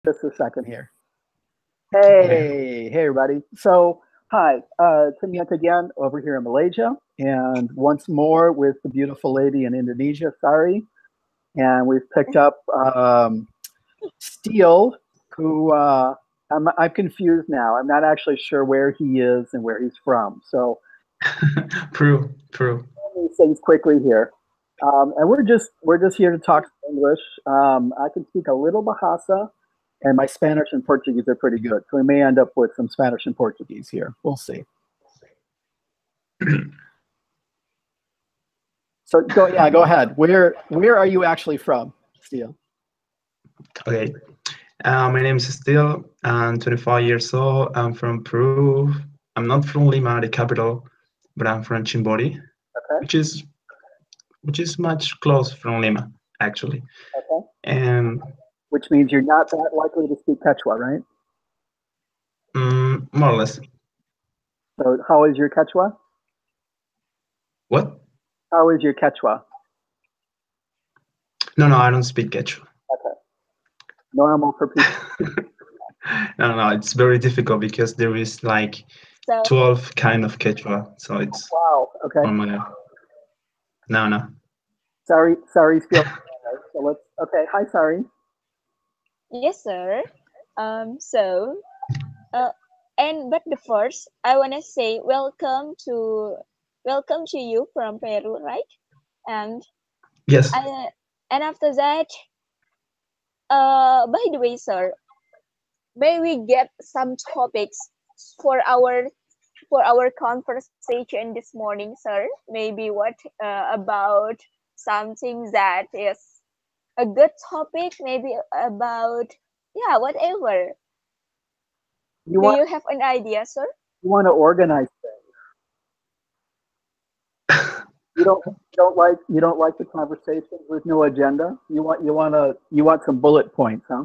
Just a second here. Okay. Hey, everybody. So, hi, Timian again over here in Malaysia, and once more with the beautiful lady in Indonesia, Sari. And we've picked up Steele, who I'm confused now. I'm not actually sure where he is and where he's from. So, True. these things quickly here. And we're just here to talk English. I can speak a little Bahasa, and my Spanish and Portuguese are pretty good. So we may end up with some Spanish and Portuguese here. We'll see. So go ahead. Where are you actually from, Steele? Okay. My name is Steel. I'm 25 years old. I'm from Peru. I'm not from Lima, the capital, but I'm from Chimbori, Okay. which is which is much close from Lima, actually. Okay. And Which means you're not that likely to speak Quechua, right? more or less. So how is your Quechua? What? How is your Quechua? No, I don't speak Quechua. Okay. Normal for people. No, it's very difficult because there is like So 12 kind of Quechua, so it's Wow. Okay. oh my god. No. Sorry, Steele. So let's. Okay. Hi, sorry. yes, sir. So uh, but the first I wanna say welcome to you from Peru, right? And Yes. I and after that, by the way, sir, may we get some topics for our for our conversation this morning, sir? Maybe what about something that is a good topic? Maybe about yeah, whatever. You Do want you have an idea, sir? you want to organize things. You don't like the conversation with no agenda. You want some bullet points, huh?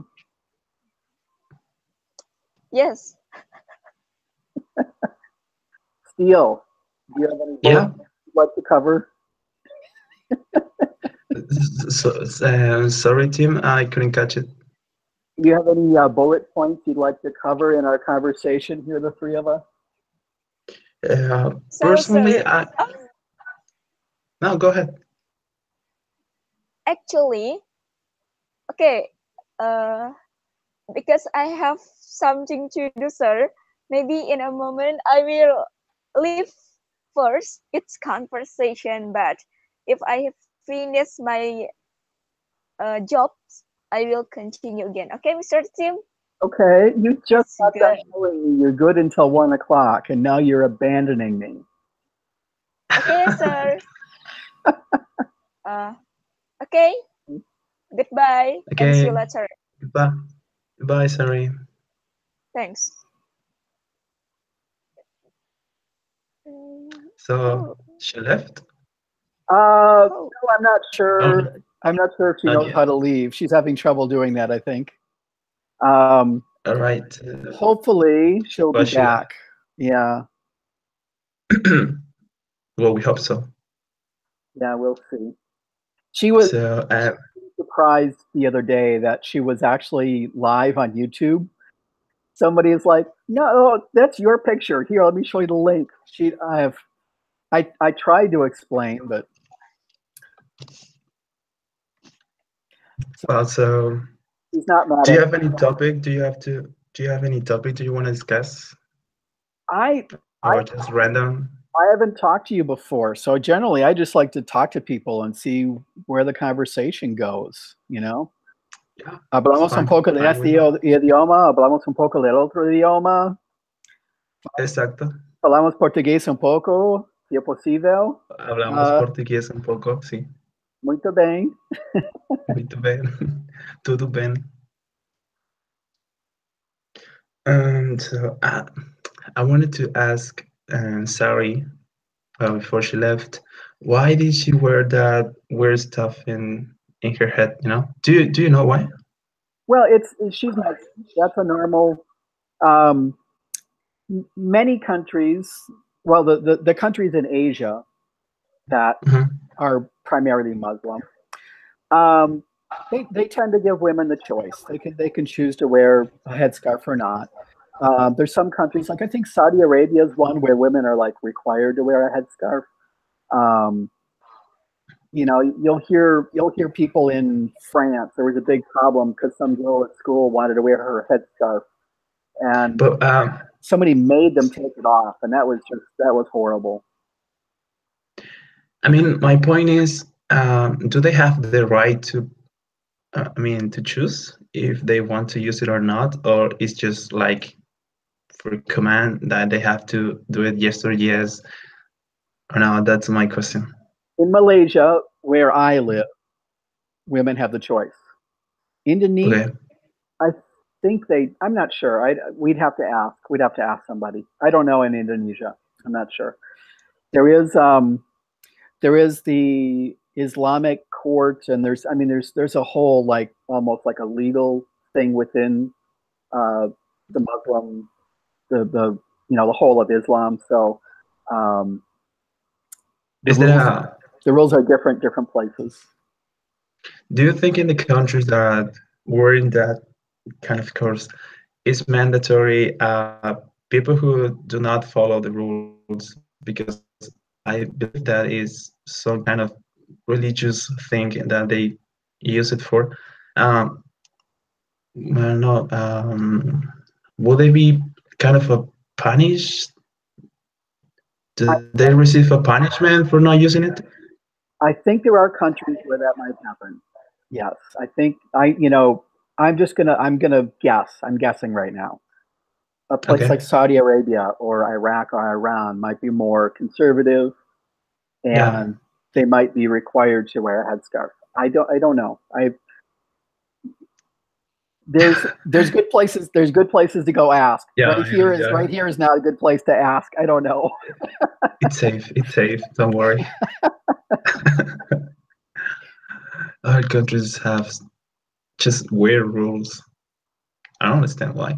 Yes. Steele, do you have any bullet Yeah. points you'd like to cover? Sorry, Tim, I couldn't catch it. Do you have any bullet points you'd like to cover in our conversation here, the three of us? So, Personally, sir, I no, go ahead. actually, okay, uh, because I have something to do, sir. Maybe in a moment I will leave first its conversation, but if I have finished my jobs, I will continue again. Okay, Mr. Tim? Okay, you just That's got done good. telling me you're good until 1 o'clock, and now you're abandoning me. Okay, sir. Uh, okay, goodbye and see you Okay, later. goodbye. Goodbye, sorry. Thanks. Mm, So oh, she left? oh, No, I'm not Oh, sure. I'm not sure if she not knows yet. how to leave. She's having trouble doing that, I think. Um, All right. Hopefully So she'll be was she left? back. Yeah, Well, we hope so. yeah, we'll see. She was So, surprised the other day that she was actually live on YouTube. Somebody is like, "No, that's your picture. Here, let me show you the link." I tried to explain, but so well, so she's not mad do you at me. have any topic? Do you have any topic do you want to discuss I or I just random? I haven't talked to you before, so generally I just like to talk to people and see where the conversation goes. Yeah, it's Hablamos un poco de fine este with me. idioma, hablamos un poco del otro idioma, Exacto. hablamos portugués un poco, si es posible. Hablamos Uh, portugués un poco, sí. Muito bem. Muito bem. Tudo bem. So I wanted to ask Sari before she left, why did she wear that weird stuff in her head? Do you know why? Well, she's Mexican. That's a normal. Um, Many countries, well, the countries in Asia that Hmm. are primarily Muslim, um, They tend to give women the choice. They can choose to wear a headscarf or not. There's some countries, like I think Saudi Arabia is one where women are like required to wear a headscarf. Um, you'll hear people in France. There was a big problem because some girl at school wanted to wear her headscarf, and But somebody made them take it off, and that was horrible. I mean, my point is, do they have the right to, I mean, to choose if they want to use it or not, or it's just like for command that they have to do it yes or yes or no? That's my question. In Malaysia, where I live, women have the choice. Indonesia, Okay. I think they. I'm not sure. We'd have to ask. We'd have to ask somebody. I don't know in Indonesia. I'm not sure. There is there is the Islamic court, and there's a whole like almost like a legal thing within uh, the Muslim the whole of Islam. So um, the Is there rules a, the rules are different places. do you think in the countries that were in that kind of course, it's mandatory people who do not follow the rules? Because I believe that is some kind of religious thing that they use it for. Um, well, no, will they be kind of a punished? I, Do they receive a punishment for not using it? I think there are countries where that might happen. Yes, I think I'm gonna guess. I'm guessing right now. A place like Okay. Saudi Arabia or Iraq or Iran might be more conservative, Yeah. and they might be required to wear a headscarf. I don't know. There's good places. There's good places to go ask. Yeah, Right yeah, here is yeah. right here is not a good place to ask. I don't know. It's safe. It's safe. Don't worry. Other countries have just weird rules. I don't understand why.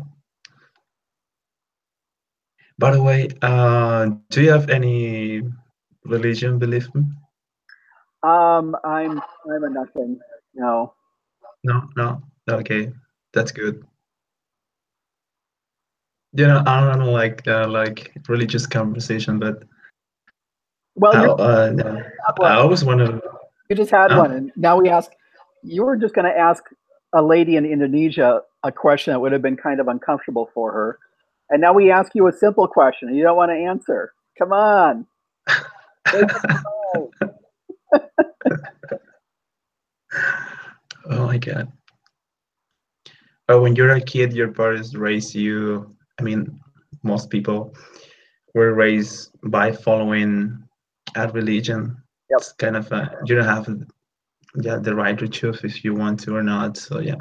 By the way, do you have any religion belief? I'm a nothing. No. No, no. Okay, that's good. You know, I don't know, like religious conversation, but Well, no. had I one. always want to. You just had Huh? one, and now we ask. You were just going to ask a lady in Indonesia a question that would have been kind of uncomfortable for her, and now we ask you a simple question, and you don't want to answer. Come on, take control. Oh my God. But when you're a kid, your parents raise you. I mean, most people were raised by following a religion. Yep. It's kind of you don't have yeah the right to choose if you want to or not. So yeah,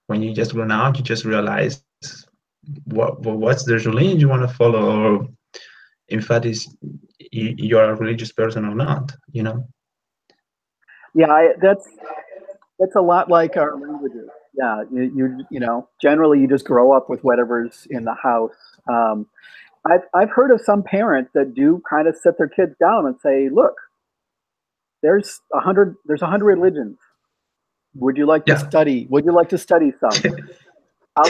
when you just run out, you just realize what's the religion you want to follow, or in fact is you're a religious person or not. You know. Yeah, that's a lot like our languages. Yeah, generally you just grow up with whatever's in the house. Um, I've heard of some parents that do kind of sit their kids down and say, "Look, there's 100 religions. Would you like to Yeah. study? Would you like to study some? I'll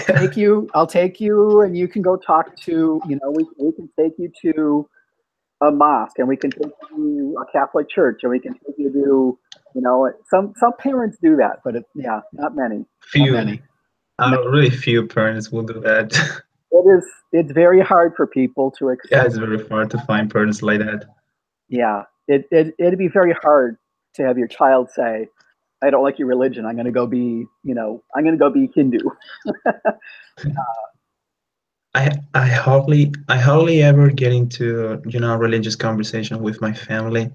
take you, and you can go talk to, we can take you to a mosque, and we can take you to a Catholic church, and we can take you to, some parents do that, but yeah, not many, not Few, many. really few parents will do that. It's very hard for people to Yeah, accept. it's very hard to find parents like that. Yeah, it'd be very hard to have your child say, "I don't like your religion. I'm going to go be Hindu." I hardly ever get into religious conversation with my family,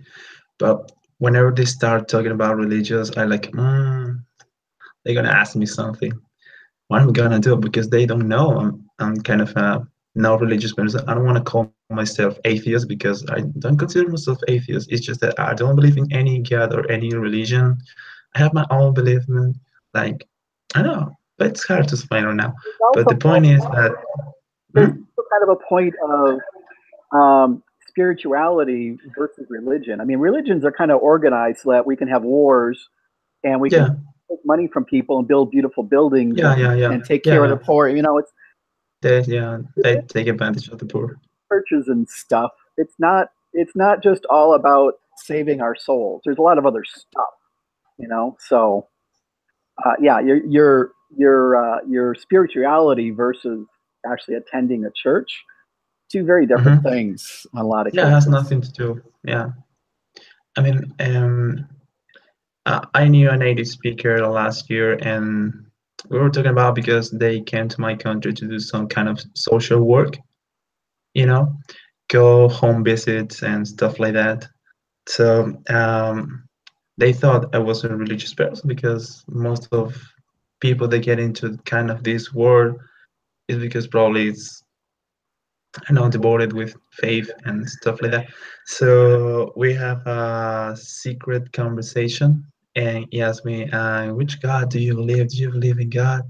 but whenever they start talking about religious, I like they're gonna ask me something. What am I gonna do? Because they don't know I'm kind of a no religious person. I don't want to call myself atheist because I don't consider myself atheist. It's just that I don't believe in any god or any religion. I have my own belief, man. Like I know, but it's hard to explain right now. There's But the also point is that there's hmm? also kind of a point of spirituality versus religion. I mean, religions are kind of organized so that we can have wars and we can Yeah, take money from people and build beautiful buildings and take care of the poor. You know, they take advantage of the poor. Churches and stuff. It's not just all about saving our souls. There's a lot of other stuff, you know. So yeah, your spirituality versus actually attending a church, two very different things on a lot of cases. It has nothing to do. Yeah, I mean, I knew a native speaker last year, and we were talking about because they came to my country to do some kind of social work, you know, go home visits and stuff like that. So they thought I was a religious person because most of people that get into kind of this world is because probably it's, I know, devoted with faith and stuff like that. So we have a secret conversation, and he asked me, "Which God do you believe? Do you believe in God?"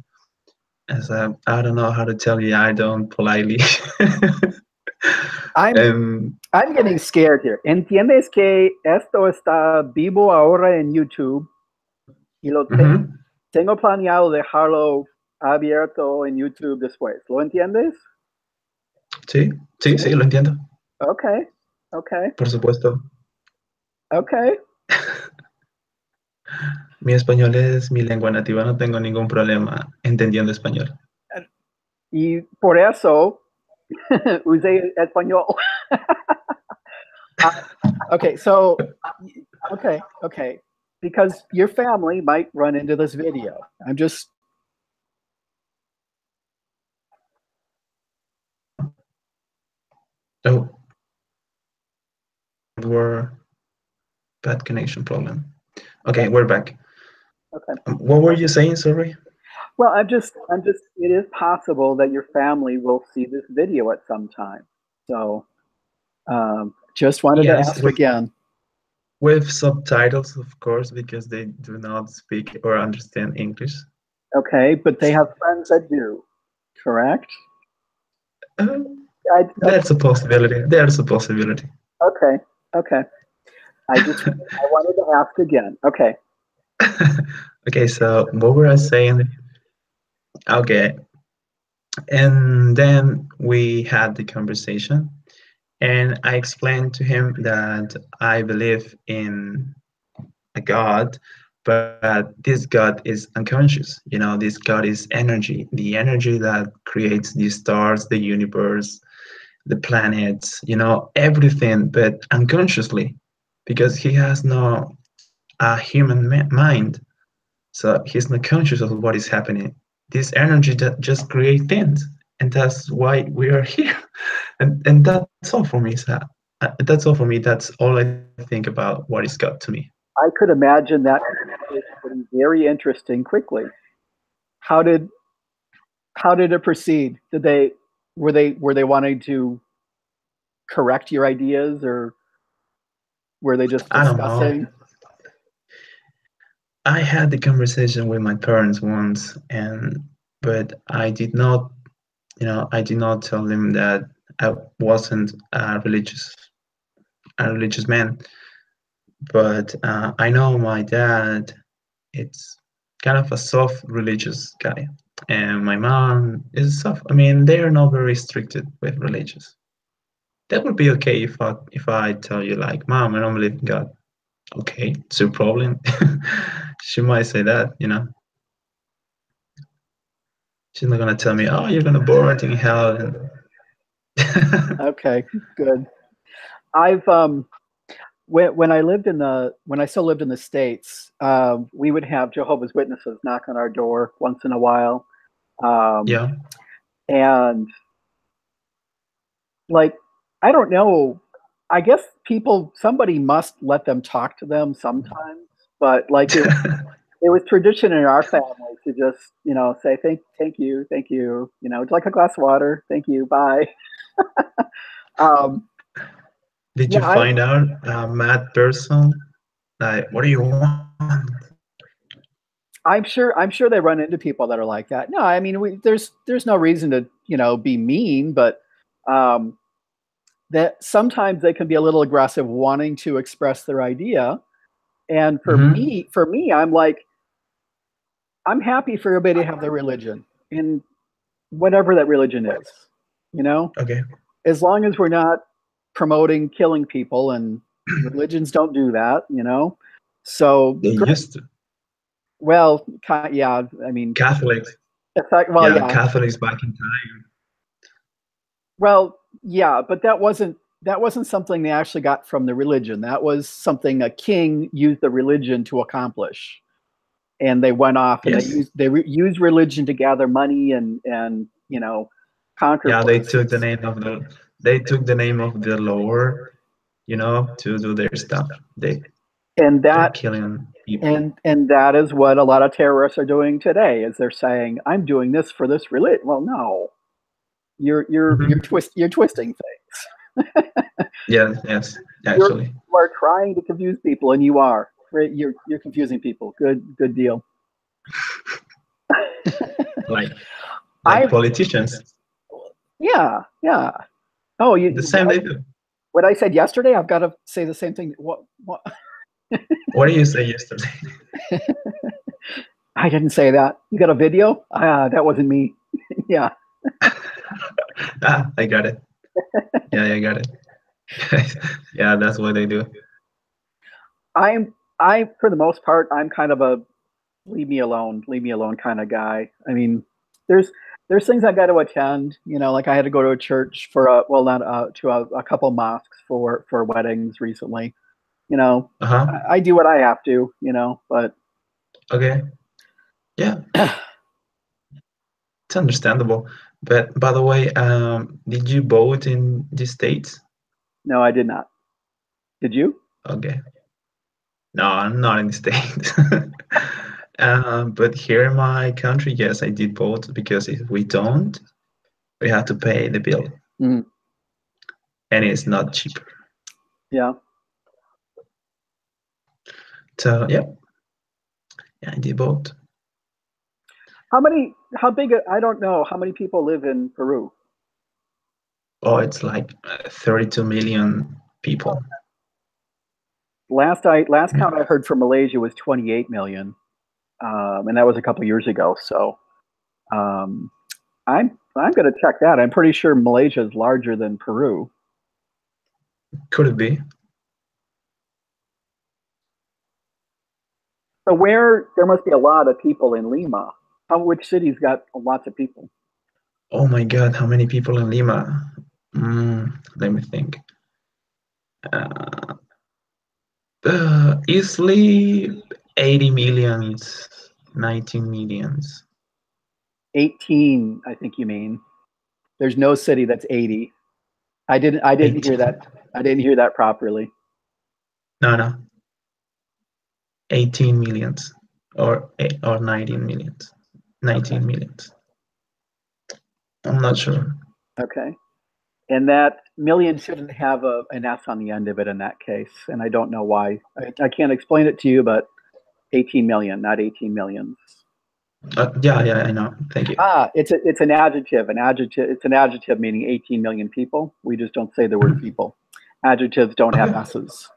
I said, "I don't know how to tell you. I don't politely." I'm getting scared here. ¿Entiendes que esto está vivo ahora en YouTube? Y tengo planeado dejarlo abierto en YouTube después. ¿Lo entiendes? Sí, lo entiendo. Okay. Por supuesto. Okay. Mi español es mi lengua nativa, no tengo ningún problema entendiendo español. Y por eso usé español. Okay, so okay. Because your family might run into this video. I'm just Oh, we're bad connection problem. Okay, we're back. Okay. What were you saying? Sorry. Well, I'm just. It is possible that your family will see this video at some time. So, just wanted to ask again. With subtitles, of course, because they do not speak or understand English. Okay, but they have friends that do, correct? That's a possibility. There's a possibility. Okay. I wanted to ask again. Okay. Okay, so what were I saying? Okay. And then we had the conversation, and I explained to him that I believe in a God, but this God is unconscious. You know, this God is energy, the energy that creates the stars, the universe, the planets, you know, everything, but unconsciously, because he has no human mind. So he's not conscious of what is happening. This energy that just creates things, and that's why we are here. And that's all for me. So that's all for me. That's all I think about what is God to me. I could imagine that getting very interesting quickly. How did it proceed? Were they wanting to correct your ideas, or were they just discussing? I don't know. I had the conversation with my parents once, but I did not, I did not tell them that I wasn't a religious man. But I know my dad, it's kind of a soft religious guy, and my mom is soft. I mean, they are not very restricted with religious. That would be okay if I tell you, like, Mom, I don't believe in God. Okay, it's your problem. She might say that, you know. She's not gonna tell me, oh, you're gonna burn in hell. Okay, good. I've when I still lived in the States, we would have Jehovah's Witnesses knock on our door once in a while. Yeah. And like, I don't know, I guess somebody must let them talk to them sometimes, but like it was tradition in our family to just, say, thank you, it's like a glass of water. Thank you. Bye. Did you find out a mad person? Like, what do you want? I'm sure they run into people that are like that. No, I mean, there's no reason to, be mean, but that sometimes they can be a little aggressive, wanting to express their idea. And for me, I'm like, I'm happy for everybody to have their religion, and whatever that religion is, you know, Okay. as long as we're not promoting killing people, and religions don't do that, you know. So They great. used to. Well, yeah, I mean, Catholics. well, Yeah, yeah, Catholics back in time. well, yeah, but that wasn't something they actually got from the religion. That was something a king used the religion to accomplish, and they went off and Yes. used religion to gather money and conquer Yeah, places. they took the name of the Lord, to do their stuff. And They're that killing people. and that is what a lot of terrorists are doing today. Is they're saying, "I'm doing this for this religion." Well, no, Hmm. you're twisting things. Yes, yes, You're actually. you are trying to confuse people, and you are. Right? You're confusing people. Good deal. Like I politicians. Yeah, yeah. Oh, The same they do. what I said yesterday, I've got to say the same thing. What? What did you say yesterday? I didn't say that. You got a video? That wasn't me. Yeah. I got it. Yeah, I got it. Yeah, that's what they do. I for the most part, I'm kind of a leave me alone kind of guy. I mean, there's there's things I got to attend. Like I had to go to a church for not to a couple mosques for weddings recently. You know, Uh-huh. I do what I have to. But Okay. Yeah, it's understandable. But by the way, did you vote in the States? no, I did not. Did you? Okay. No, I'm not in the States. But here in my country, yes, I did vote because if we don't, we have to pay the bill, Mm, and it's not cheaper. yeah. So yeah, yeah, I did vote. How big? I don't know. How many people live in Peru? Oh, it's like 32 million people. Last count I heard for Malaysia was 28 million, and that was a couple years ago. So um, I'm going to check that. I'm pretty sure Malaysia is larger than Peru. Could it be? So there must be a lot of people in Lima. Which city's got lots of people? Oh my God, how many people in Lima? Let me think. Uh, easily 80 millions, 19 millions. 18, I think you mean. There's no city that's 80. I didn't hear 18. that. I didn't hear that properly. No, no, 18 millions or 19 millions. Okay. 19 millions. I'm not sure. Okay. And that million shouldn't have an S on the end of it in that case. And I don't know why. I can't explain it to you, but 18 million, not 18 millions. Yeah, yeah, I know. Thank you. It's an adjective. It's an adjective meaning 18 million people. We just don't say the word Mhm. people. Adjectives don't have Okay. S's.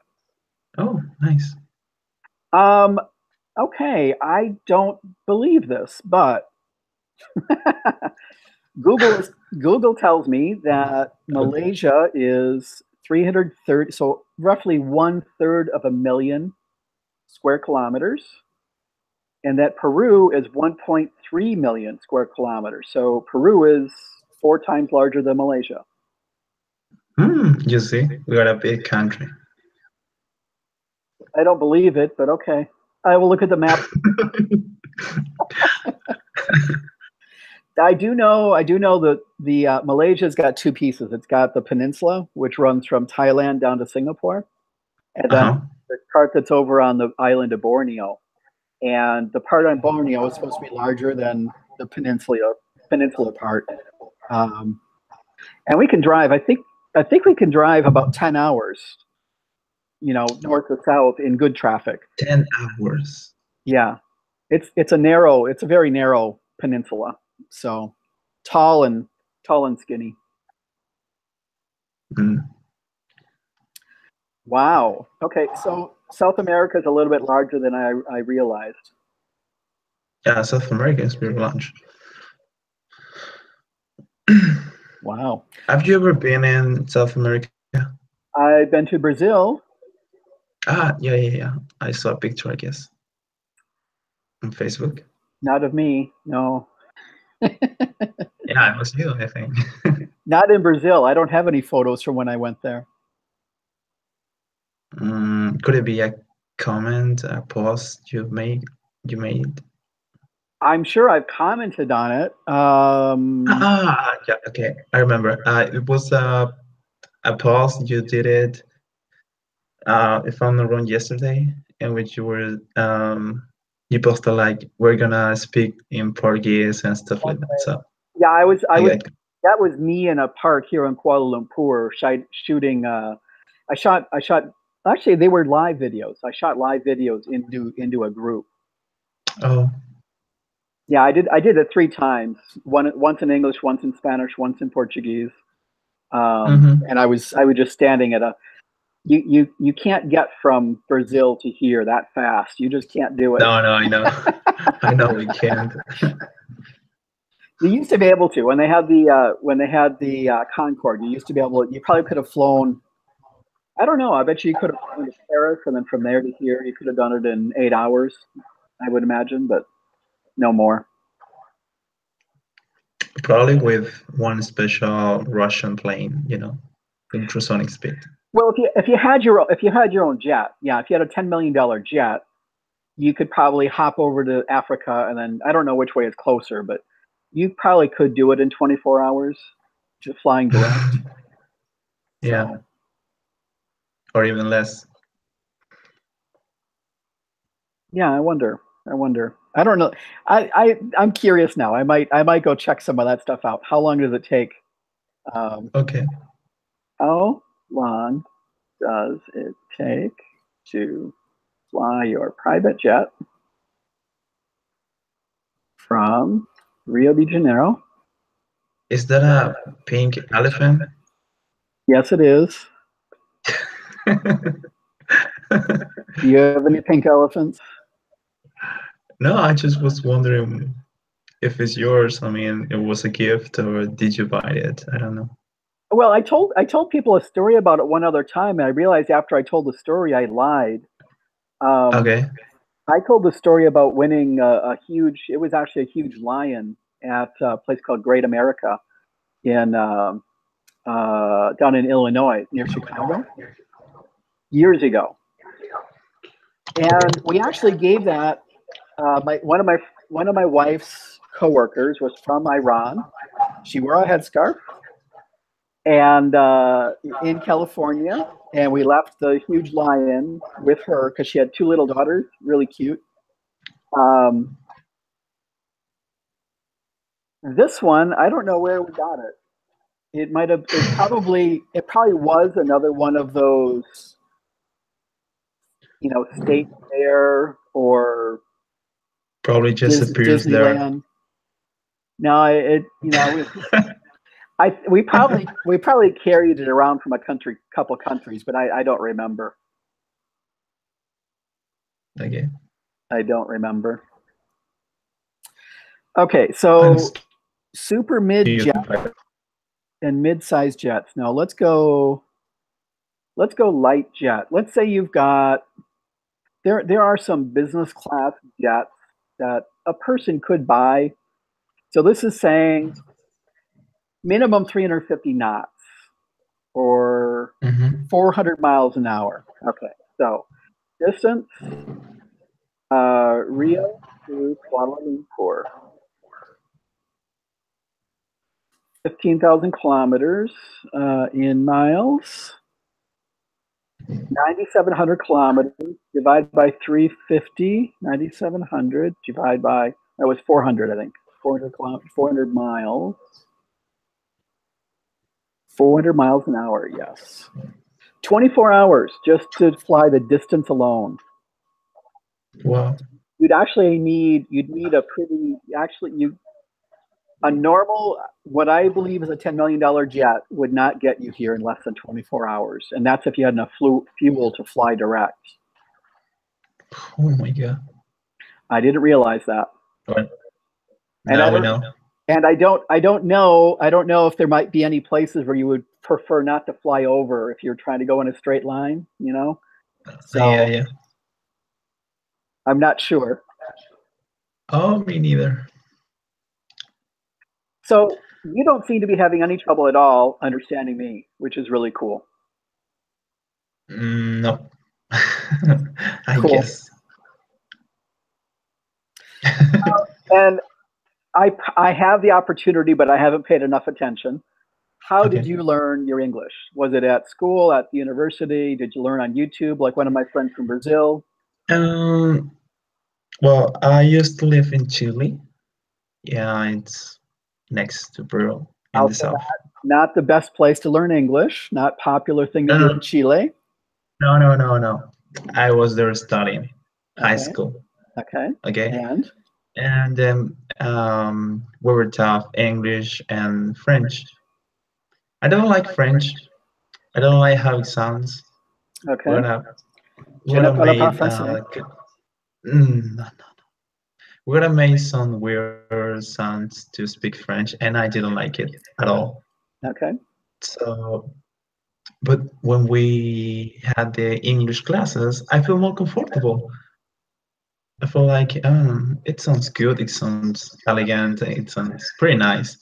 Oh, nice. Um, okay, I don't believe this, but Google is Google tells me that Okay. Malaysia is 330, so roughly one third of a million square kilometers, and that Peru is 1.3 million square kilometers. So Peru is 4 times larger than Malaysia. You see, we are a big country. I don't believe it, but okay. I will look at the map. I do know that the Malaysia's got two pieces. It's got the peninsula, which runs from Thailand down to Singapore, and then Uh-huh. the part that's over on the island of Borneo. And the part on Borneo is supposed to be larger than the peninsula part. Um, and we can drive. I think we can drive about 10 hours. North to south in good traffic. 10 hours. Yeah, it's a very narrow peninsula. So tall and tall and skinny. Mm. Wow. Okay, so South America is a little bit larger than I realized. Yeah, South America is pretty large. Wow. Have you ever been in South America? I've been to Brazil. Ah, yeah, yeah, yeah. I saw a picture, I guess, on Facebook. Not of me, no. Yeah, it was you, I think. Not in Brazil. I don't have any photos from when I went there. Could it be a comment, a post You made? I'm sure I've commented on it. Yeah, okay, I remember. It was a post you did it, if I'm not wrong, yesterday, in which you posted like we're gonna speak in Portuguese and stuff like that. So Yeah, I I was. got That was me in a park here in Kuala Lumpur, shooting. I shot. Actually, they were live videos. I shot live videos into a group. oh. Yeah, I did it 3 times. Once in English, once in Spanish, once in Portuguese. Mm-hmm. And I was just standing at a. You can't get from Brazil to here that fast. You just can't do it. No, no, I know. I know we can't. You used to be able to when they had the Concorde. You used to be able. You probably could have flown. I don't know. I bet you could have flown to Paris and then from there to here. You could have done it in 8 hours. I would imagine, but no more. Probably with one special Russian plane, ultrasonic speed. Well, if you had your own jet, yeah, if you had a $10 million jet, you could probably hop over to Africa and then I don't know which way is closer, but you probably could do it in 24 hours, just flying direct. Yeah, So or even less. yeah, I wonder. I wonder. I don't know. I'm curious now. I might go check some of that stuff out. How long does it take? Okay. How long does it take to fly your private jet from Rio de Janeiro? Is that a pink elephant? Yes, it is. Do you have any pink elephants? No, I just was wondering if it's yours. I mean, it was a gift or did you buy it? I don't know. Well, I told people a story about it one other time, and I realized after I told the story, I lied. Um, Okay. I told the story about winning a huge. It was actually a huge lion at a place called Great America in down in Illinois near Chicago years ago, and we actually gave that. One of my wife's coworkers was from Iran. She wore a headscarf, and in California, and we left the huge lion with her because she had 2 little daughters, really cute. Um, this one, I don't know where we got it. It might have. It probably was another one of those, state fair or Probably just appears there. Disneyland. No, we probably carried it around from a couple countries, but I don't remember. Okay. I don't remember. Okay, so super mid jet and mid-sized jets. Now let's go light jet. Let's say you've got there are some business class jets that a person could buy. So this is saying minimum 350 knots or 400 miles an hour. Okay, so distance Rio to Kuala Lumpur, 15,000 kilometers in miles. 9,700 kilometers divided by 350. 9,700 divided by that was 400, I think. 400 miles. 400 miles an hour. Yes. 24 hours just to fly the distance alone. Wow. You'd need a normal, what I believe is a $10 million jet would not get you here in less than 24 hours. And that's if you had enough fuel to fly direct. Oh my God. I didn't realize that. Well, And I now we don't know. and I don't know if there might be any places where you would prefer not to fly over if you're trying to go in a straight line, you know? Yeah, So yeah. I'm not sure. Oh, me neither. So you don't seem to be having any trouble at all understanding me, which is really cool. No. I Cool. guess. And I have the opportunity, but I haven't paid enough attention. How did Okay. you learn your English? Was it at school, at the university? Did you learn on YouTube, like one of my friends from Brazil? Um, well, I used to live in Chile. Yeah, it's next to Peru in the Also, south. not the best place to learn English. Not popular thing to do No, in Chile. no. I was there studying high Okay. school. Okay. Okay, And and then we were taught English and French. I don't like French. I don't like how it sounds. We're okay. gonna Je we're ne gonna parle pas make français. no, we're gonna make some weird sounds to speak French, and I didn't like it at all. Okay. So, but when we had the English classes, I feel more comfortable. I feel like it sounds good, it sounds elegant, it sounds pretty nice.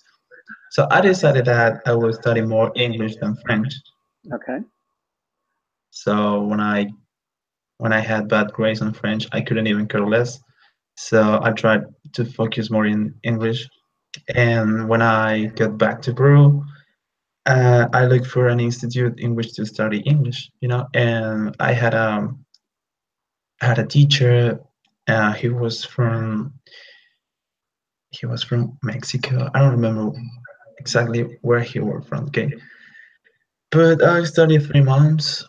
So I decided that I would study more English than French. Okay. So when I had bad grades on French, I couldn't even care less. So I tried to focus more in English. And when I got back to Peru, I looked for an institute in which to study English, and I had a teacher. He was from Mexico. I don't remember exactly where he was from. Okay, but I studied 3 months,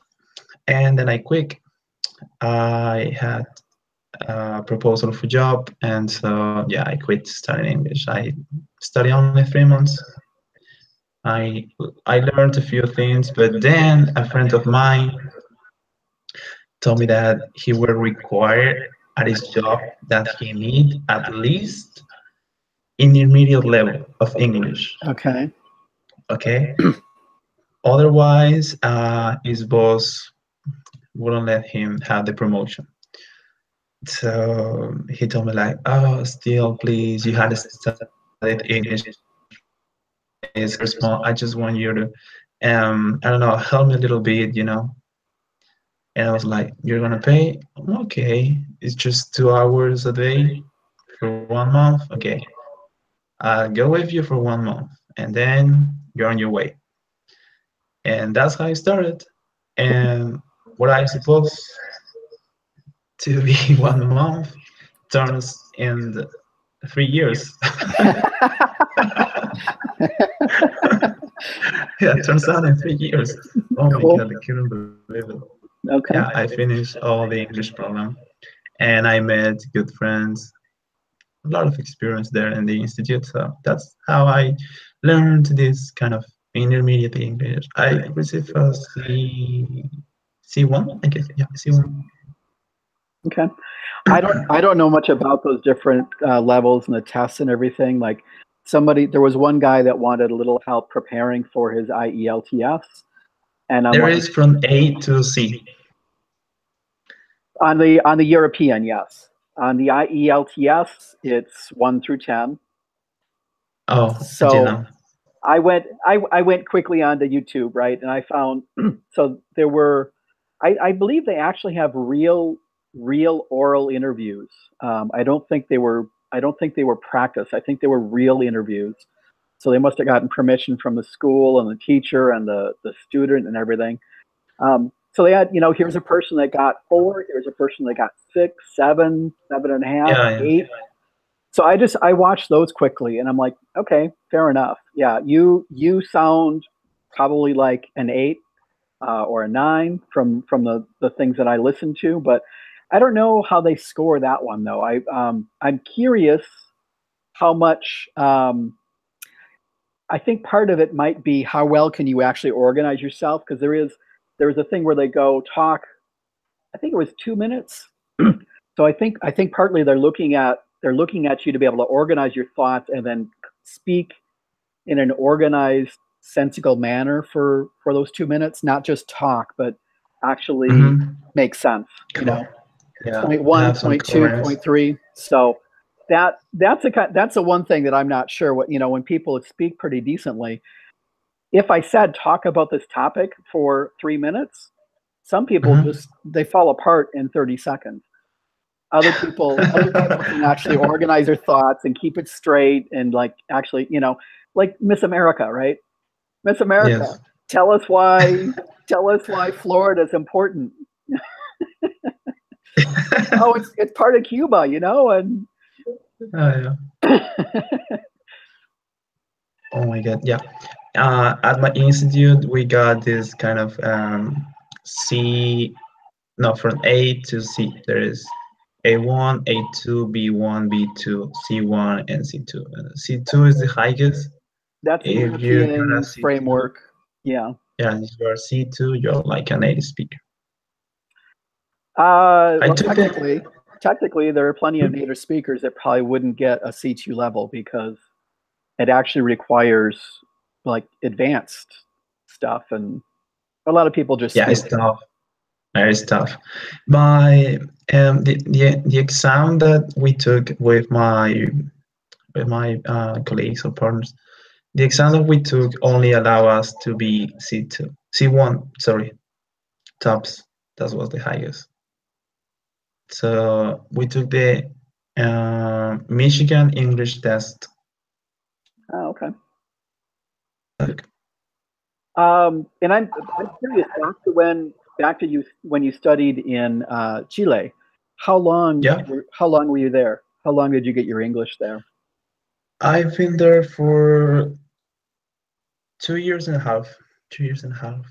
and then I quit. I had a proposal for job, and so yeah, I quit studying English. I studied only 3 months. I I learned a few things, but then a friend of mine told me that he will require at his job that he need at least intermediate level of English. Okay. Okay, otherwise, his boss wouldn't let him have the promotion. So he told me like, "Oh, still, please, you had studied English from this very small. I just want you to, I don't know, help me a little bit." And I was like, "You're gonna pay? Okay, it's just 2 hours a day for 1 month. Okay, I'll go with you for 1 month, and then you're on your way." And that's how I started. And what I supposed to be 1 month turns in 3 years. Yeah, it turns out in 3 years. Oh my Cool. God, I couldn't believe it. Yeah, Okay. I finished all the English program and I met good friends, a lot of experience there in the institute. So that's how I learned this kind of intermediate English. I received a C1, I guess. Yeah, C1. Okay. I don't know much about those different levels and the tests and everything. Like there was one guy that wanted a little help preparing for his IELTS, and I'm There like, is from A to C. on the European, yes. On the IELTS, it's 1 through 10. Oh, I didn't So know. I went quickly onto YouTube, right, and I found so there were, I believe they actually have real oral interviews. I don't think they were practice. I think they were real interviews. So they must have gotten permission from the school and the teacher and the student and everything. So they had, here's a person that got 4, here's a person that got 6, 7, 7.5, Yeah, yeah. 8. So I watched those quickly, and I'm like, okay, fair enough. Yeah, you sound probably like an 8 or a 9 from the things that I listen to, but I don't know how they score that one though. I'm curious how much. I think part of it might be how well can you actually organize yourself, because there's a thing where they go talk. I think it was 2 minutes. So I think partly they're looking at they're looking at you to be able to organize your thoughts and then speak in an organized, sensical manner for those 2 minutes, not just talk, but actually Mm-hmm. make sense. You Cool. know, Yeah, point one, have some point two, coherence. point three. So that's the one thing that I'm not sure what, when people speak pretty decently. If I said talk about this topic for 3 minutes, some people Mm-hmm. just they fall apart in 30 seconds. Other people can actually organize their thoughts and keep it straight and like actually, like Miss America, right? Miss America, Yes. tell us why Florida is important. Oh, it's part of Cuba, and Yeah. Oh my God. Yeah. At my institute, we got this kind of C, no, from A to C. There is A1, A2, B1, B2, C1, and C2. C2 is the highest. that's a If you got a European C2, framework. Yeah. yeah, if you are C2, you're like a native speaker. I Well, took it. technically, there are plenty of native speakers that probably wouldn't get a C2 level because it actually requires like advanced stuff, and a lot of people just Yeah, speak. it's tough. Very tough. My the exam that we took with my colleagues or partners, the exam that we took only allow us to be C2, C1. Sorry, tops. That was the highest. So we took the Michigan English test. Oh, okay. Like, And I'm curious back to you when you studied in Chile. yeah, How long were you there? How long did you get your English there? I've been there for 2 years and a half. 2 years and a half.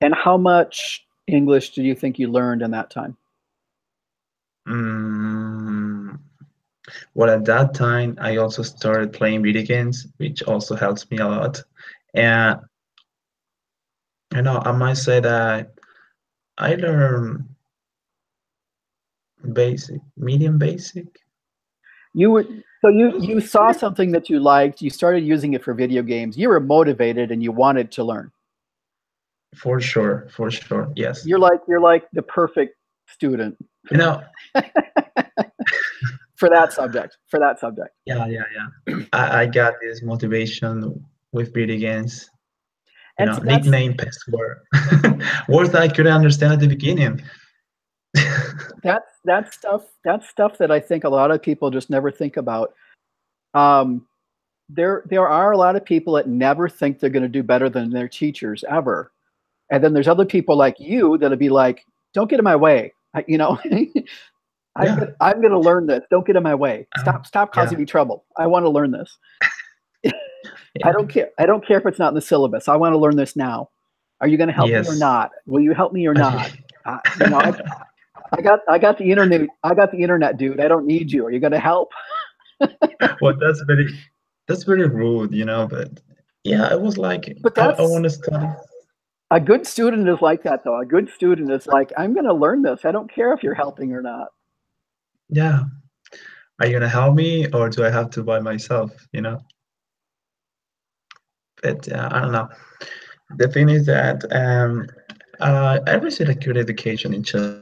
And how much English do you think you learned in that time? Mm, well, at that time, I also started playing video games, which also helps me a lot. And I might say that I learned basic, medium basic. You saw something that you liked, you started using it for video games, you were motivated and you wanted to learn. For sure, yes. You're like the perfect student You know, for that subject. yeah. I got this motivation with video games. And see, Nickname, password, words that I couldn't understand at the beginning. that's stuff that I think a lot of people just never think about. Um, there are a lot of people that never think they're going to do better than their teachers ever, and then there's other people like you that'll be like, "Don't get in my way," Yeah, I'm going to learn this. Don't get in my way. Stop yeah, causing me trouble. I want to learn this. I yeah. don't care. I don't care if it's not in the syllabus. I want to learn this now. Are you going to help me or Yes. not? Will you help me or Okay. not? Uh, you know, I, I got the internet. I got the internet, dude. I don't need you. Are you going to help? Well, that's very rude, but yeah, I was like, But I that's want to study. a good student is like that, though. A good student is like, I'm going to learn this. I don't care if you're helping or not. Yeah. Are you gonna help me or do I have to by myself? But I don't know. The thing is that I received a good education in Chile.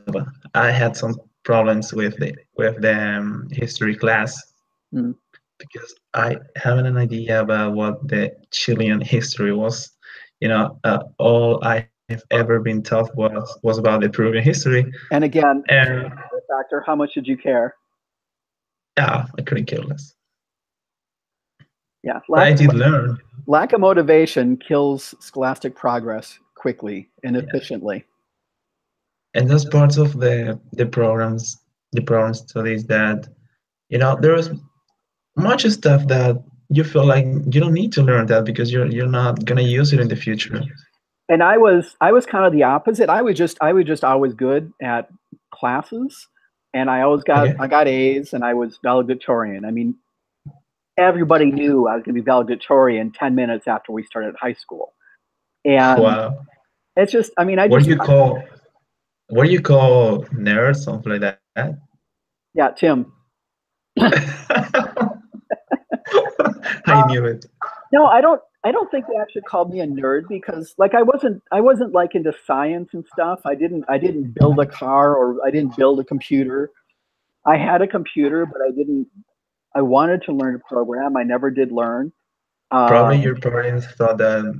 I had some problems with the history class Mm. because I haven't an idea about what the Chilean history was. All I've ever been taught was about the Peruvian history, And again, and the factor, how much did you care? yeah, I couldn't care less. Yeah, But I did learn. lack of motivation kills scholastic progress quickly and Yeah. efficiently. And that's part of the program studies that there's much stuff that you feel like you don't need to learn that because you're not gonna use it in the future. And I was kind of the opposite. I was just always good at classes, and Okay. I got A's, and I was valedictorian. I mean, everybody knew I was going to be valedictorian 10 minutes after we started high school, and Wow. it's just, I mean, What do you call what do you call nerds, something like that? yeah, Tim. I knew it. No, I don't think they actually called me a nerd because like I wasn't like into science and stuff. I didn't build a car or I didn't build a computer. I had a computer, but I wanted to learn to program. I never did learn. Probably Um, your parents thought that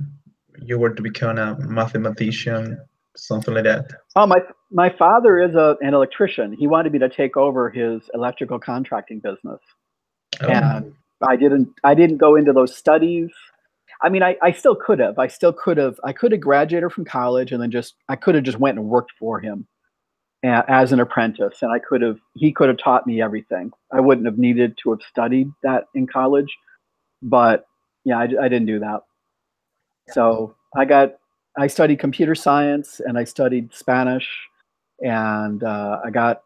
you were to become a mathematician, something like that. oh, my father is an electrician. He wanted me to take over his electrical contracting business, Oh, and I didn't go into those studies. I mean, I still could have. I could have graduated from college and then I could have just went and worked for him as an apprentice, and he could have taught me everything. I wouldn't have needed to have studied that in college, but yeah, I didn't do that. So I studied computer science and I studied Spanish, and I got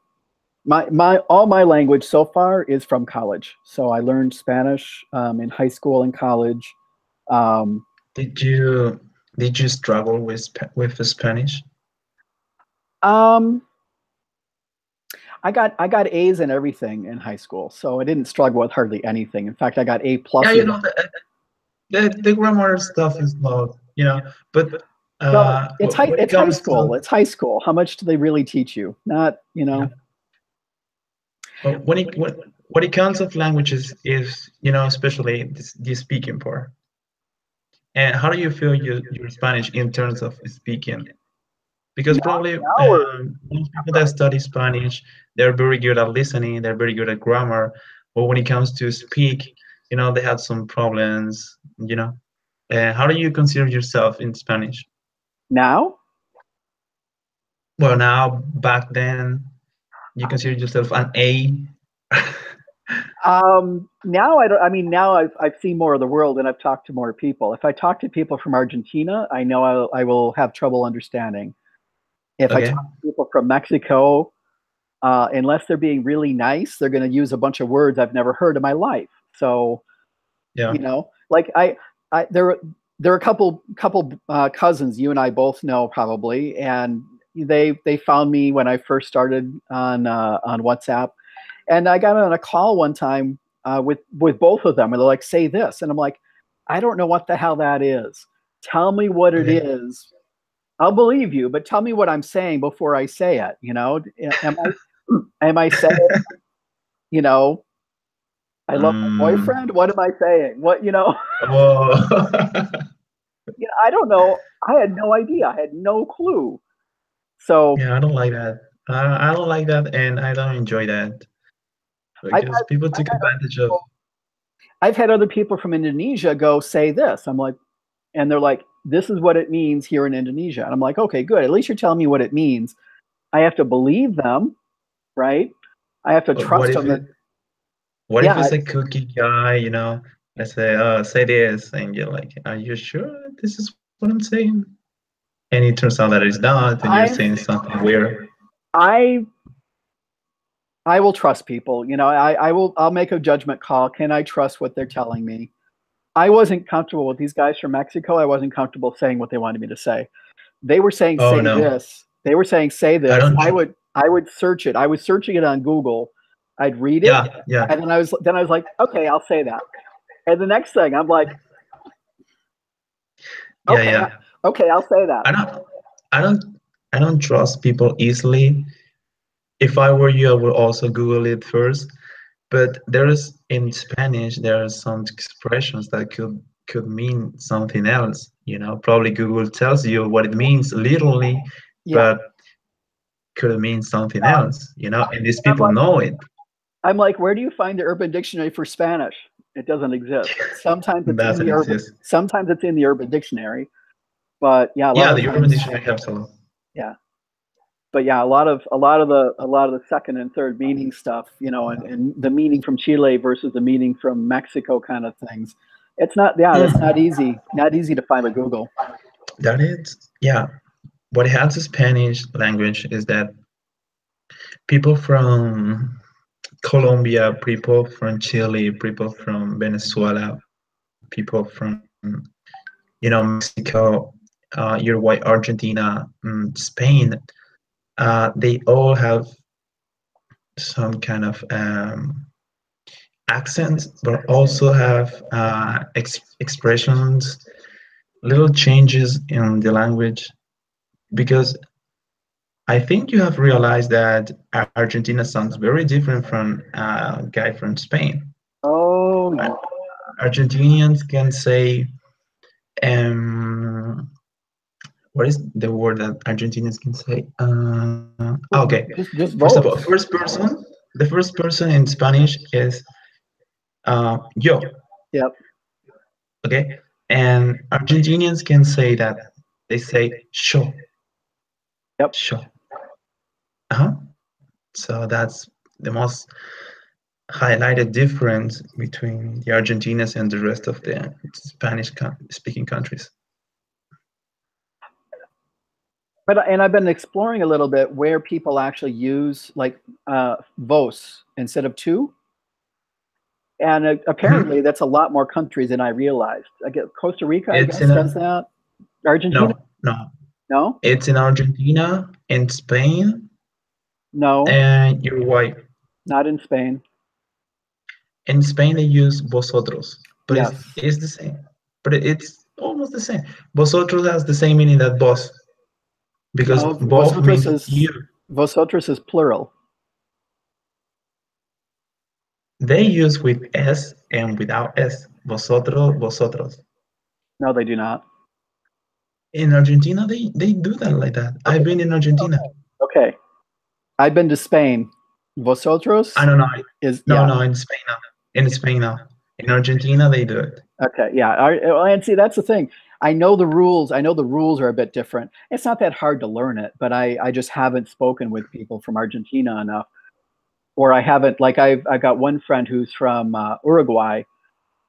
my all my language so far is from college. So I learned Spanish in high school and college. Um, did you did you struggle with with the Spanish? um, I got A's in everything in high school, so I didn't struggle with hardly anything. In fact, I got A Yeah, you pluses. know the grammar stuff is not, but Well, when it it's high comes school. to, It's high school. How much do they really teach you? Not, yeah, when it comes of languages is, especially the speaking part. And how do you feel your Spanish in terms of speaking? Because now, probably now we're most people that study Spanish, they're very good at listening, they're very good at grammar, but when it comes to speak, they have some problems. How do you consider yourself in Spanish? now. Well, now, back then, you consider yourself an A. Now I don't. I mean, now I've seen more of the world and I've talked to more people. If I talk to people from Argentina, I know I will have trouble understanding. If I Okay. talk to people from Mexico, unless they're being really nice, they're going to use a bunch of words I've never heard in my life. So Yeah. like there are a couple cousins you and I both know probably, and they found me when I first started on WhatsApp, and I got on a call one time with both of them, and they're like, "Say this," and I'm like, "I don't know what the hell that is. Tell me what it Okay. is. I'll believe you, but tell me what I'm saying before I say it. Am I saying, you know, I love my Mm, boyfriend? What am I saying? What, oh. I don't know. I had no idea. I had no clue. So Yeah, I don't like that. I don't like that, and I don't enjoy that I've because had, people I've took had other advantage of. people, I've had other people from Indonesia go say this. I'm like, and they're like, this is what it means here in Indonesia. And I'm like, okay, good. At least you're telling me what it means. I have to believe them, right? I have to But what trust if them that, what if yeah, it's a cookie guy? I say, say this, and you're like, are you sure this is what I'm saying? And it turns out that it's not, and you're saying I've, something weird. I, I will trust people. I'll make a judgment call. Can I trust what they're telling me? I wasn't comfortable with these guys from Mexico. I wasn't comfortable saying what they wanted me to say. They were saying Oh say no, this. They were saying say I this. don't. I would search it. I was searching it on Google. I'd read it, Yeah, yeah, and then I was like, okay, I'll say that. And the next thing, I'm like, yeah, okay, yeah. okay, I'll say that. I don't, I don't, I don't trust people easily. If I were you, I would also Google it first. But there's in Spanish, there are some expressions that could mean something else. Probably Google tells you what it means literally, Yeah, but could mean something uh, else. And these I'm people like, know it. where do you find the Urban Dictionary for Spanish? It doesn't exist. Sometimes it's in Doesn't the urban. exist. Sometimes it's in the Urban Dictionary, but yeah, a lot Yeah, of the Urban times, Dictionary helps a lot. yeah. But yeah, a lot of the second and third meaning stuff, and the meaning from Chile versus the meaning from Mexico kind of things. It's not, yeah, that's Mm, not easy to find with Google. that is, yeah. What has the Spanish language is that people from Colombia, people from Chile, people from Venezuela, people from Mexico, Uruguay, Argentina, Spain. They all have some kind of accents, but also have expressions, little changes in the language. Because I think you have realized that Argentina sounds very different from a guy from Spain. Oh, Ar- Argentinians can say, what is the word that Argentinians can say? Okay, just first of all, votes. the first person in Spanish is yo, Yep, okay, and Argentinians can say that they say yo, yep. yo, uh-huh. So that's the most highlighted difference between the Argentinas and the rest of the Spanish-speaking countries. But and I've been exploring a little bit where people actually use like vos instead of tu, and apparently Mhm. that's a lot more countries than I realized. I get Costa Rica, I It's guess, in does a, that. Argentina, no, no. no, It's in Argentina, in Spain, no, and Uruguay. not in Spain. In Spain, they use vosotros, but it's Yes. it's the same. But it's almost the same. Vosotros has the same meaning that vos, because No, both means you. vosotros is plural. They use with s and without s. Vosotros, vosotros. No, they do not. In Argentina, they do that like that. Okay, I've been in Argentina. okay. I've been to Spain. I Vosotros don't know. is No, yeah. no, in Spain now. In Spain now. In Argentina, they do it. Okay, yeah. And see, that's the thing. I know the rules. I know the rules are a bit different. It's not that hard to learn it, but I just haven't spoken with people from Argentina enough, or I haven't. Like I've got one friend who's from Uruguay,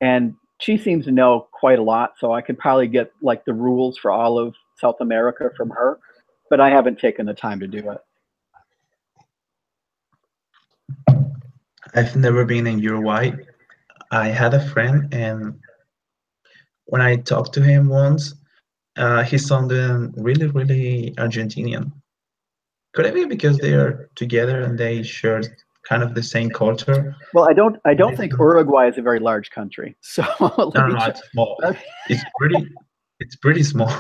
and she seems to know quite a lot. So I could probably get like the rules for all of South America from her, but I haven't taken the time to do it. I've never been in Uruguay. I had a friend, and when I talked to him once, he sounded really, really Argentinian. Could it be because they are together and they share kind of the same culture? Well, I But don't think Uruguay is a very large country. So let no, me no, no, check. it's small. It's pretty small.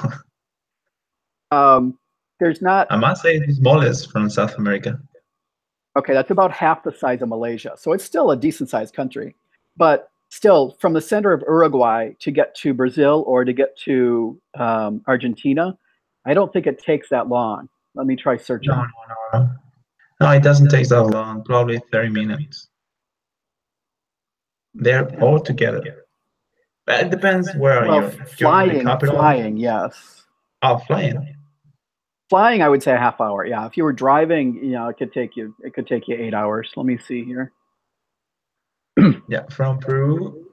Um, there's not. I must say it's the smallest from South America. Okay, that's about half the size of Malaysia. So it's still a decent sized country. But still, from the center of Uruguay to get to Brazil or to get to Argentina, I don't think it takes that long. Let me try No, searching. no, no, no. No, it doesn't take that long. Probably 30 minutes. They're all together. But it depends where are Well, you. You're in the capital. flying, yes. Oh, flying. Flying, I would say a half hour. Yeah, if you were driving, it could take you 8 hours. Let me see here. Yeah, from Peru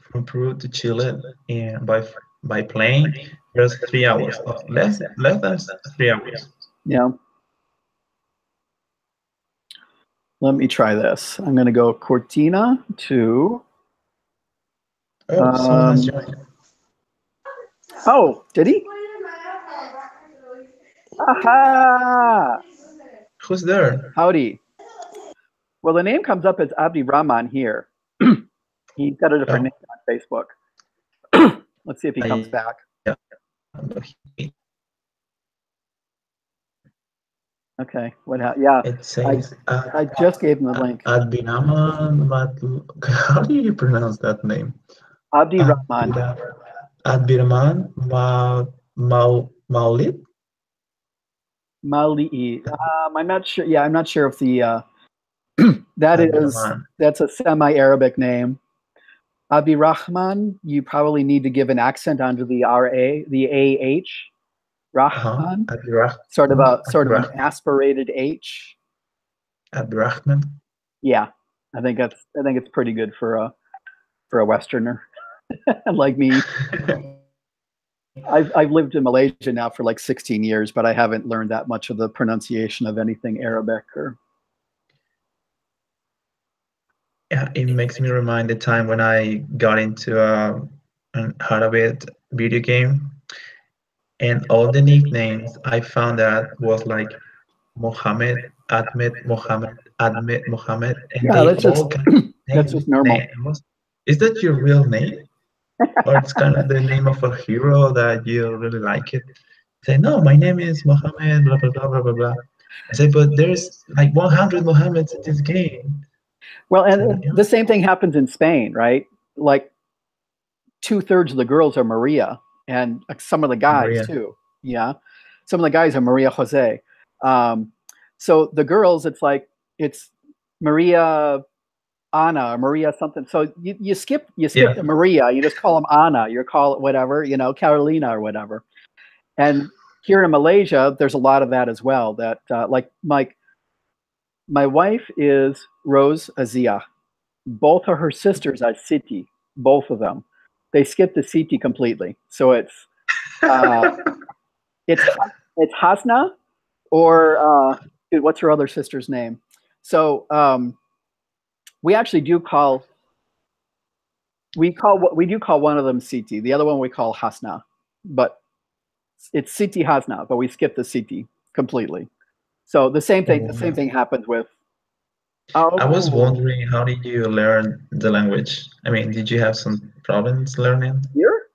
to Chile, and by plane, there's 3 hours. Oh, less than 3 hours. Yeah, let me try this. I'm going to go Cortina to. Oh, someone has joined. Oh, did he? Aha! Who's there? Howdy. Well, the name comes up as Abdi Rahman here. He's got a different Oh, name on Facebook. Let's see if he comes yeah. back. Okay. Yeah, It I says I just gave him the link. Adbinaman How do you pronounce that name? Abdi Rahman. Adbira, Adbiraman Maulid? Mali'i. I'm not sure. Yeah, I'm not sure if the Adbiraman. that's a semi-Arabic name. Abdi Rahman. You probably need to give an accent onto the AH. Uh-huh. Rahman. Sort of an Abdirahman. aspirated H. Abdirahman. Yeah, I think it's pretty good for a Westerner like me. I've lived in Malaysia now for like 16 years, but I haven't learned that much of the pronunciation of anything Arabic or. Yeah, it makes me remind the time when I got into an Arabic video game, and all the nicknames I found that was like Mohammed, Ahmed, Mohammed, Ahmed, Mohammed, and Yeah, they that's just all got the that's same just normal. name. is that your real name? Or it's kind of the name of a hero that you really like it? Say, no, my name is Mohammed, blah, blah, blah, blah, blah, blah. I say, but there's like 100 Mohammeds in this game. Well, So, and the same thing happens in Spain, right? Like 2/3 of the girls are Maria, and some of the guys Maria. too. Yeah, some of the guys are Maria Jose. Um, so the girls, it's Maria Anna or Maria something. So you skip Yeah. the Maria. You just call them Anna. You call it whatever, Carolina or whatever. And here in Malaysia, there's a lot of that as well. That like my wife is Rose Azia. Both of her sisters are Siti. Both of them. They skip the Siti completely. So uh, it's it's Hasna or dude, what's her other sister's name? So we actually do call we do call one of them Siti. The other one we call Hasna, but it's Siti Hasna. But we skip the Siti completely. So the same thing. The Oh, same thing happens with. I was Oh, wondering, how did you learn the language? I mean, did you have some problems learning? here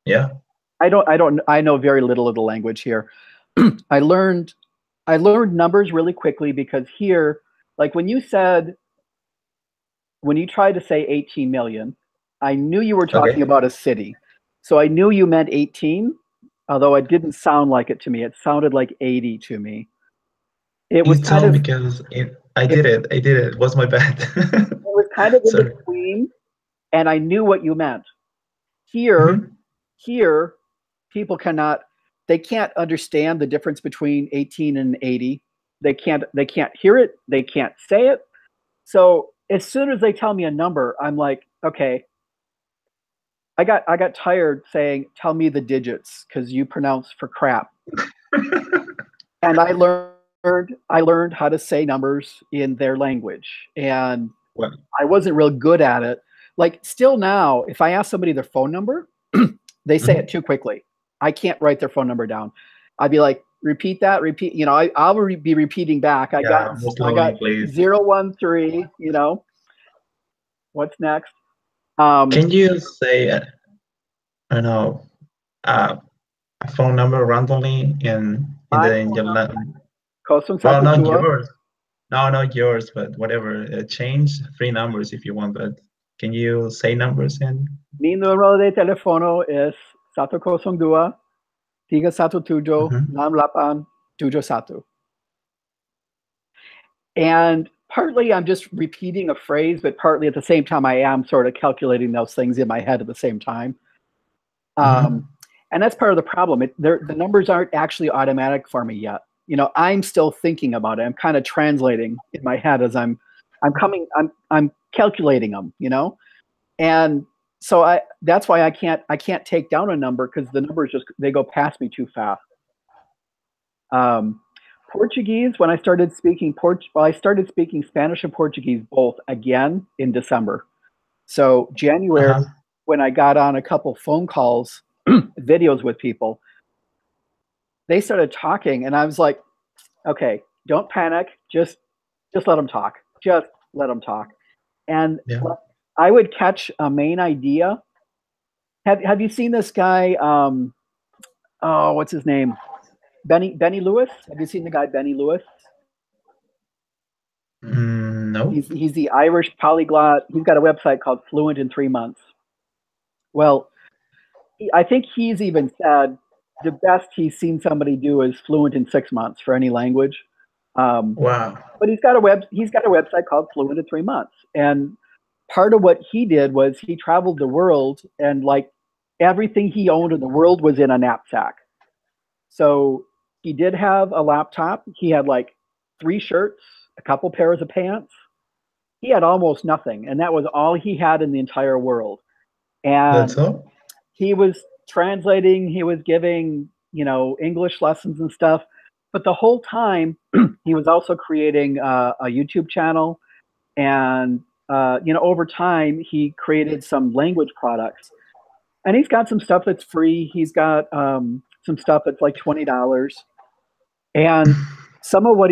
Yeah. I know very little of the language here. I learned numbers really quickly because here, like when you tried to say 18 million, I knew you were talking Okay. about a city. So I knew you meant 18, although it didn't sound like it to me. It sounded like 80 to me. It You was kind tell me of because I it, did it. I did it. It was my bad. it was kind of in Sorry. between, and I knew what you meant. Here, Hmm. here, people they can't understand the difference between 18 and 80. They can't hear it, they can't say it. So as soon as they tell me a number, I'm like, okay, I got tired saying, tell me the digits, because you pronounce for crap. And I learned how to say numbers in their language. And Well, I wasn't real good at it. Like still now, if I ask somebody their phone number, they say it mhm. too quickly. I can't write their phone number down. I'd be like, repeat that, repeat. I'll be repeating back. Yeah, more I slowly, got please. 013. What's next? Um, Can you say, I don't know, uh, a phone number randomly in my the in phone your number, well, not 012. yours. No, not yours, but whatever. Change three numbers if you want, but can you say numbers in? Mi número de teléfono es 102 317 Mhm. 9871. And partly I'm just repeating a phrase, but partly at the same time I am sort of calculating those things in my head at the same time. Um, Mhm. and that's part of the problem. The numbers aren't actually automatic for me yet. I'm still thinking about it. I'm kind of translating in my head as I'm calculating them. And so that's why I can't take down a number because the numbers they go past me too fast. Um, Portuguese, when I started speaking I started speaking Spanish and Portuguese both again in December. So January, Uh-huh. when I got on a couple phone calls, videos with people, they started talking, and I was like, okay, don't panic, just let them talk, just let them talk. And Yeah. I would catch a main idea. Have you seen this guy? Oh, what's his name? Benny Lewis. Have you seen the guy Benny Lewis? No. He's the Irish polyglot. He's got a website called Fluent in 3 months. Well, I think he's even said the best he's seen somebody do is fluent in 6 months for any language. Um, Wow. but he's got a website called Fluent in 3 months, and part of what he did was he traveled the world, and like everything he owned in the world was in a knapsack. So he did have a laptop. He had like 3 shirts, a couple pairs of pants. He had almost nothing, and that was all he had in the entire world. That's And all? he was translating, he was giving, English lessons and stuff. But the whole time, he was also creating a YouTube channel. And, over time, he created some language products. And he's got some stuff that's free. He's got some stuff that's like $20. And some of what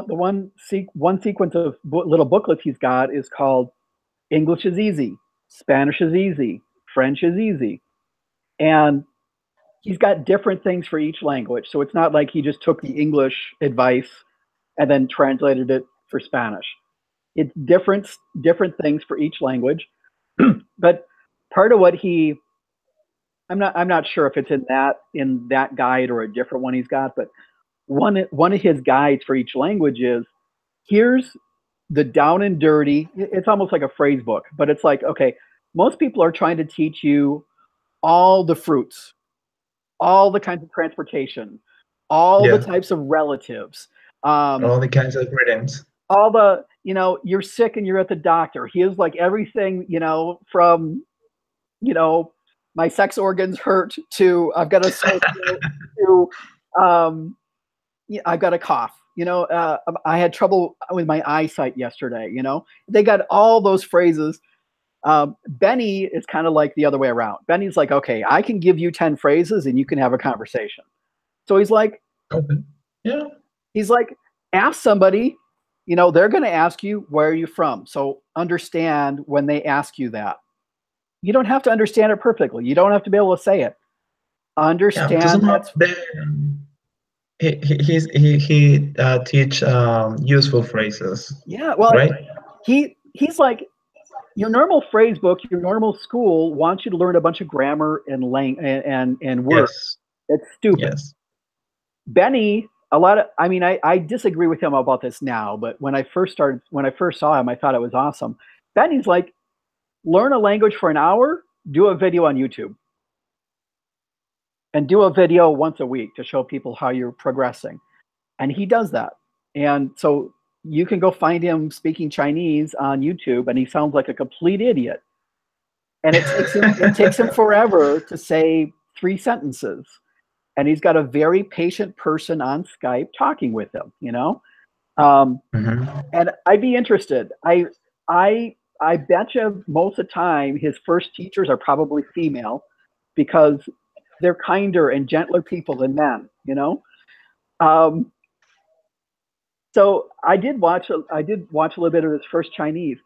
one sequence of little booklets he's got is called English is easy, Spanish is easy, French is easy. And he's got different things for each language. So it's not like he just took the English advice and then translated it for Spanish. It's different things for each language. But part of what he I'm not sure if it's in that guide or a different one he's got, but one of his guides for each language is here's the down and dirty. It's almost like a phrase book, but it's like, okay, most people are trying to teach you all the fruits, all the kinds of transportation, all the Yeah, types of relatives, um, all the kinds of rhythms. all the, you're sick and you're at the doctor. Here's like everything, from, you know, my sex organs hurt to I've got a sore throat to um, yeah, I've got a cough. I had trouble with my eyesight yesterday. They got all those phrases. Benny is kind of like the other way around. Benny's like, okay, I can give you 10 phrases and you can have a conversation. So Okay. Yeah. he's like, ask somebody, they're going to ask you, where are you from? So understand when they ask you that. You don't have to understand it perfectly. You don't have to be able to say it. Yeah, to Understand sum up, that's, he teach useful phrases, yeah, well, right? he's like, your normal phrase book, your normal school wants you to learn a bunch of grammar and and words. Yes, It's stupid. yes. Benny, I disagree with him about this now, but when I first saw him, I thought it was awesome. Benny's like, learn a language for an hour, do a video on YouTube, and do a video once a week to show people how you're progressing. And he does that. And so you can go find him speaking Chinese on YouTube, and he sounds like a complete idiot. And it takes him forever to say 3 sentences. And he's got a very patient person on Skype talking with him. Mhm. And I'd be interested. I bet you most of the time his first teachers are probably female because they're kinder and gentler people than men. Um, so I did watch a little bit of his first Chinese.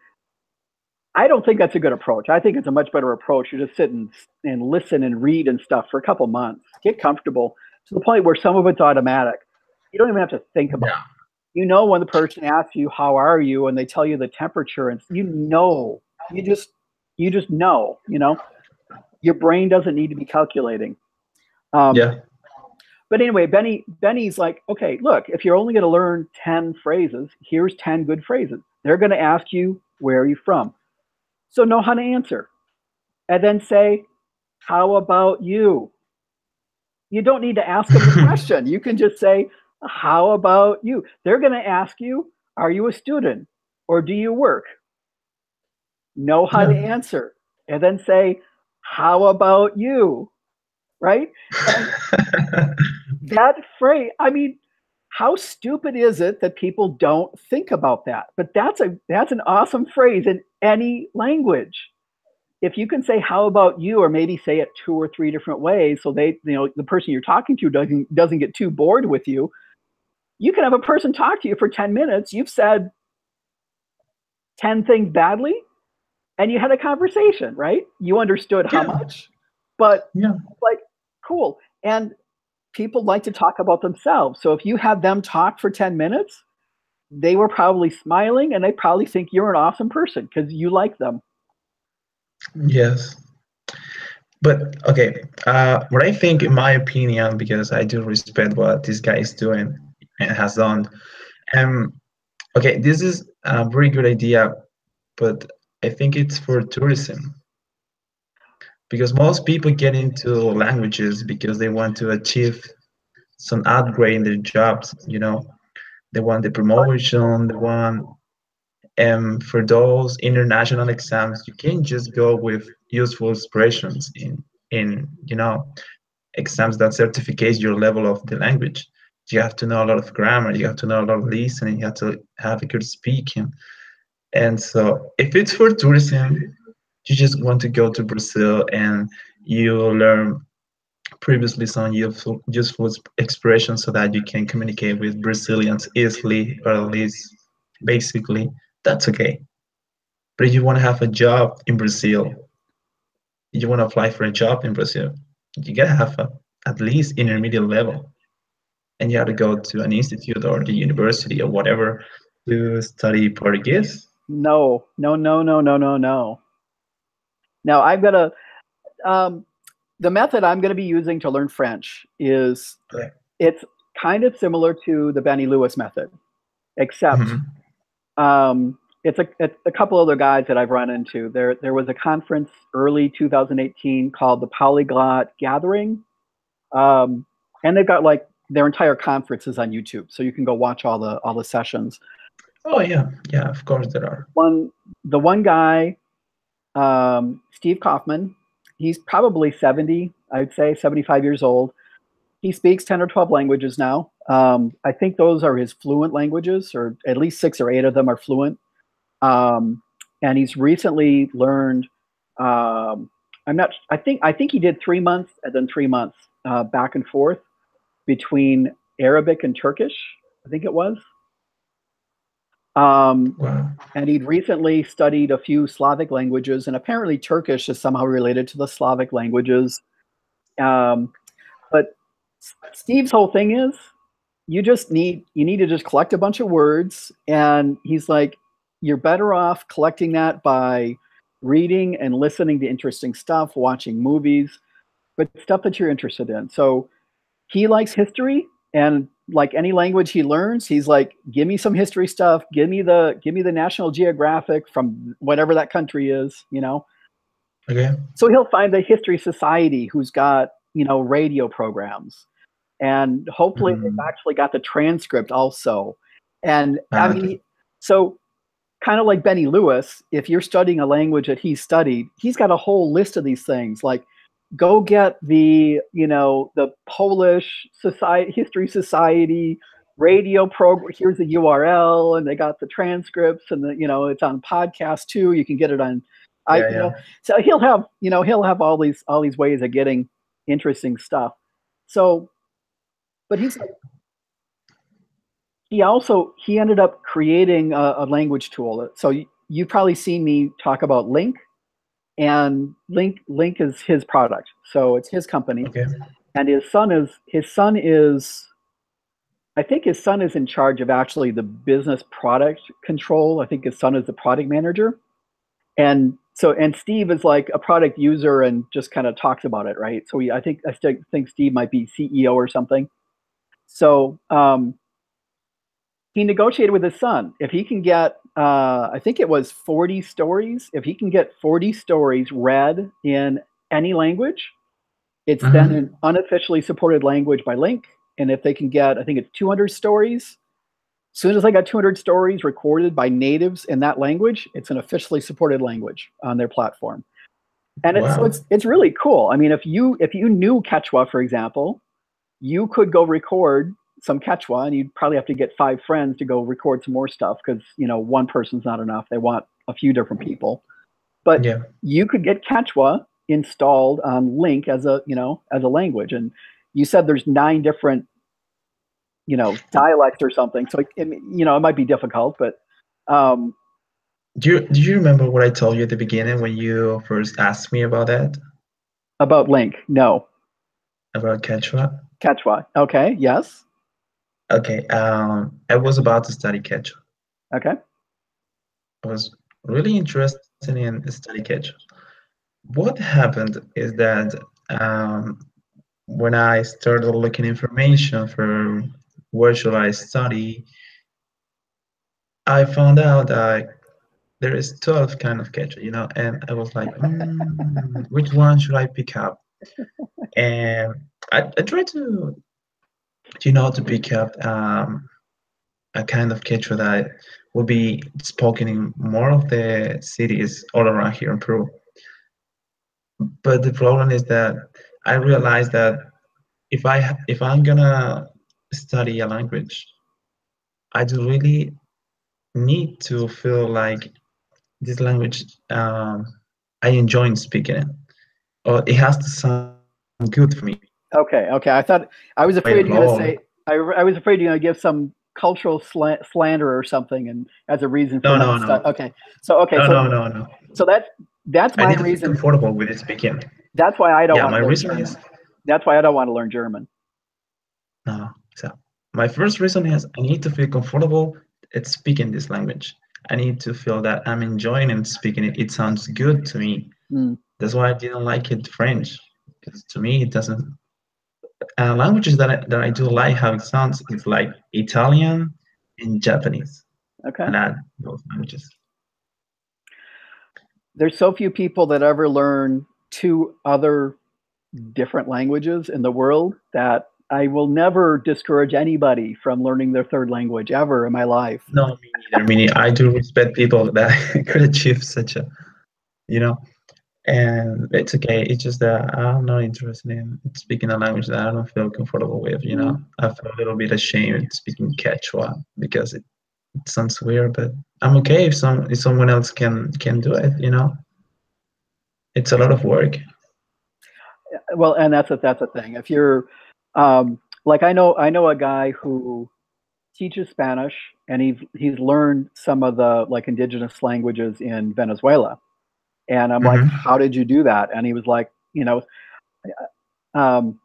I don't think that's a good approach. I think it's a much better approach. You just sit and listen and read and stuff for a couple months. Get comfortable to the point where some of it's automatic. You don't even have to think about it. Yeah, When the person asks you, how are you? And they tell you the temperature, and you just know. Your brain doesn't need to be calculating. Um, yeah, but anyway, Benny's like, okay, look, if you're only going to learn 10 phrases, here's 10 good phrases. They're going to ask you, where are you from? So know how to answer. And then say, how about you? You don't need to ask them the question. You can just say, how about you? They're going to ask you, are you a student or do you work? Know how to yeah. answer. And then say, how about you? Right? And that phrase, how stupid is it that people don't think about that? But that's an awesome phrase in any language. If you can say how about you, or maybe say it 2 or 3 different ways, so the person you're talking to doesn't get too bored with you. You can have a person talk to you for 10 minutes. You've said 10 things badly and you had a conversation, right? You understood how Yeah, much, but yeah, like, cool. And people like to talk about themselves. So if you had them talk for 10 minutes, they were probably smiling and they probably think you're an awesome person because you like them. yes. But okay, what I think, in my opinion, because I do respect what this guy is doing and has done. Um, okay, this is a very good idea, but I think it's for tourism because most people get into languages because they want to achieve some upgrade in their jobs. They want the promotion, they want, for those international exams, you can't just go with useful expressions in exams that certificates your level of the language. You have to know a lot of grammar, you have to know a lot of listening, you have to have a good speaking. And so if it's for tourism, you just want to go to Brazil and you learn previously some useful expressions so that you can communicate with Brazilians easily, or at least basically, that's okay. But if you want to have a job in Brazil, you want to apply for a job in Brazil, you gotta have at least intermediate level, and you have to go to an institute or the university or whatever to study Portuguese. No, no, no, no, no, no, no. Now I've got a the method I'm going to be using to learn French is Okay. it's kind of similar to the Benny Lewis method, except Mhm. it's a couple other guys that I've run into. There was a conference early 2018 called the Polyglot Gathering, um, and they've got like their entire conferences on YouTube, so you can go watch all the sessions. Oh yeah, yeah. Of course there are. The one guy, Steve Kaufman, he's probably 70, I'd say 75 years old. He speaks 10 or 12 languages now. I think those are his fluent languages, or at least 6 or 8 of them are fluent. Um, and he's recently learned. I'm not. I think he did 3 months and then 3 months back and forth between Arabic and Turkish. I think it was. Wow. And he'd recently studied a few Slavic languages, and apparently Turkish is somehow related to the Slavic languages. Um, but Steve's whole thing is you need to just collect a bunch of words, and he's like, you're better off collecting that by reading and listening to interesting stuff, watching movies, but stuff that you're interested in. So he likes history, and like any language he learns, he's like, give me some history stuff, give me the National Geographic from whatever that country is, you know. Okay. So he'll find the History Society who's got, you know, radio programs, and hopefully they've Mm. actually got the transcript also. And I Ah, okay. mean, so kind of like Benny Lewis, if you're studying a language that he studied, he's got a whole list of these things. Like, go get the, you know, the Polish Society History Society radio program. Here's the URL, and they got the transcripts, and the, you know, it's on podcast too. You can get it on, Yeah, you yeah. know, so he'll have, you know, he'll have all these ways of getting interesting stuff. So, but he's like, he ended up creating a language tool. So you've probably seen me talk about Link, and Link is his product. So it's his company, Okay. and I think his son is in charge of actually the business product control. I think his son is the product manager, and so and Steve is like a product user and just kind of talks about it, right? So I still think Steve might be CEO or something. So he negotiated with his son. If he can get, I think it was 40 stories, if he can get 40 stories read in any language, it's then Mm-hmm. an unofficially supported language by Link. And if they can get, I think it's 200 stories, as soon as I got 200 stories recorded by natives in that language, it's an officially supported language on their platform. And Wow. it's really cool. I mean, if you knew Quechua, for example, you could go record some Quechua, and you'd probably have to get 5 friends to go record some more stuff because, you know, one person's not enough. They want a few different people. But Yeah. you could get Quechua installed on Link as a, you know, as a language. And you said there's 9 different, you know, dialects or something. So you know, it might be difficult, but um, Do you remember what I told you at the beginning when you first asked me about that? about Link, no. About Quechua? Quechua. Okay. Yes. Okay. I was about to study Quechua. Okay. I was really interested in study Quechua. What happened is that um, when I started looking information for where should I study, I found out that there is 12 kind of Quechua, and I was like, which one should I pick up? And I tried to pick up a kind of Quechua that will be spoken in more of the cities all around here in Peru. But the problem is that I realized that if I'm gonna study a language, I do really need to feel like this language I enjoy speaking it, or it has to sound good for me. Okay. Okay. I Way was of afraid you're going to law. say, I was afraid you're going to give some cultural slander or something, and as a reason for No, not no, no, studying. Okay, no, so no, no, no. so that's I my need to feel reason. comfortable with speaking. That's why I don't Yeah, want my to learn reason is German. That's why I don't want to learn German. no. So my first reason is I need to feel comfortable at speaking this language. I need to feel that I'm enjoying and speaking it. It sounds good to me. Mm. That's why I didn't like it French, because to me it doesn't. Languages that I do like how it sounds is like Italian and Japanese. Okay. And I those languages. There's so few people that ever learn two other different languages in the world that I will never discourage anybody from learning their third language ever in my life. No, me neither. Me neither. I do respect people that could achieve such a, you know, and it's okay. It's just that I'm not interested in speaking a language that I don't feel comfortable with. Mm. I feel a little bit ashamed speaking Quechua because it sounds weird, but I'm okay if someone else can do it. It's a lot of work. Well, and that's a thing. If you're like I know a guy who teaches Spanish, and he's learned some of the like indigenous languages in Venezuela. And I'm like, Hmm. how did you do that? And he was like, um,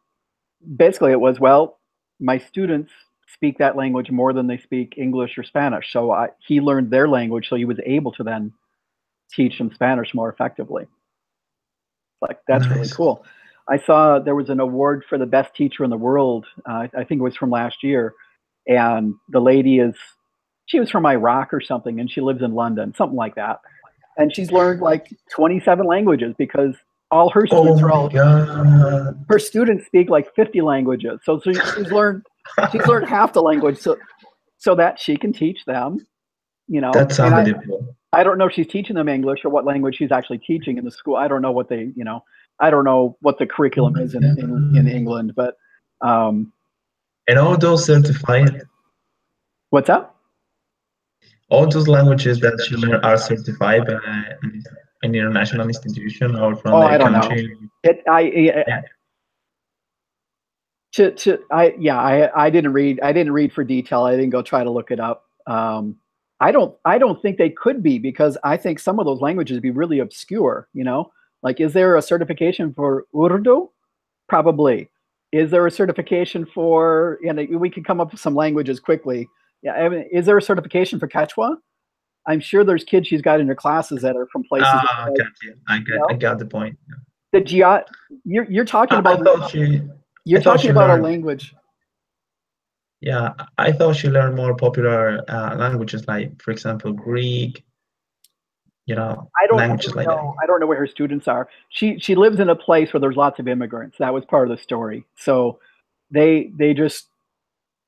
basically it was, well, my students speak that language more than they speak English or Spanish. So he learned their language, so he was able to then teach them Spanish more effectively. Like, that's really Nice. cool. I saw there was an award for the best teacher in the world. I think it was from last year, and the lady she was from Iraq or something, and she lives in London, something like that. And she's learned like 27 languages because all her Oh students are my all God. her students speak like 50 languages. So she's learned half the language, so that she can teach them. That's And unbelievable. I don't know if she's teaching them English or what language she's actually teaching in the school. I don't know what I don't know what the Oh curriculum my is in God. England, but um, And all those certified, what's up? all those languages that you learn are certified by an international institution or from Oh, the I don't know. country. It I Yeah. to I didn't read for detail. I didn't go try to look it up. I don't think they could be, because I think some of those languages would be really obscure. Like, is there a certification for Urdu? Probably. Is there a certification for, we could come up with some languages quickly. Yeah, I mean, is there a certification for Quechua? I'm sure there's kids she's got in her classes that are from places that Ah, got you. I got the point. the geo you're talking I, I about thought she I you're thought talking she about a learned. language. Yeah, I thought she learned more popular languages like, for example, Greek. Languages like that. I don't know where her students are. She lives in a place where there's lots of immigrants. That was part of the story. So they just,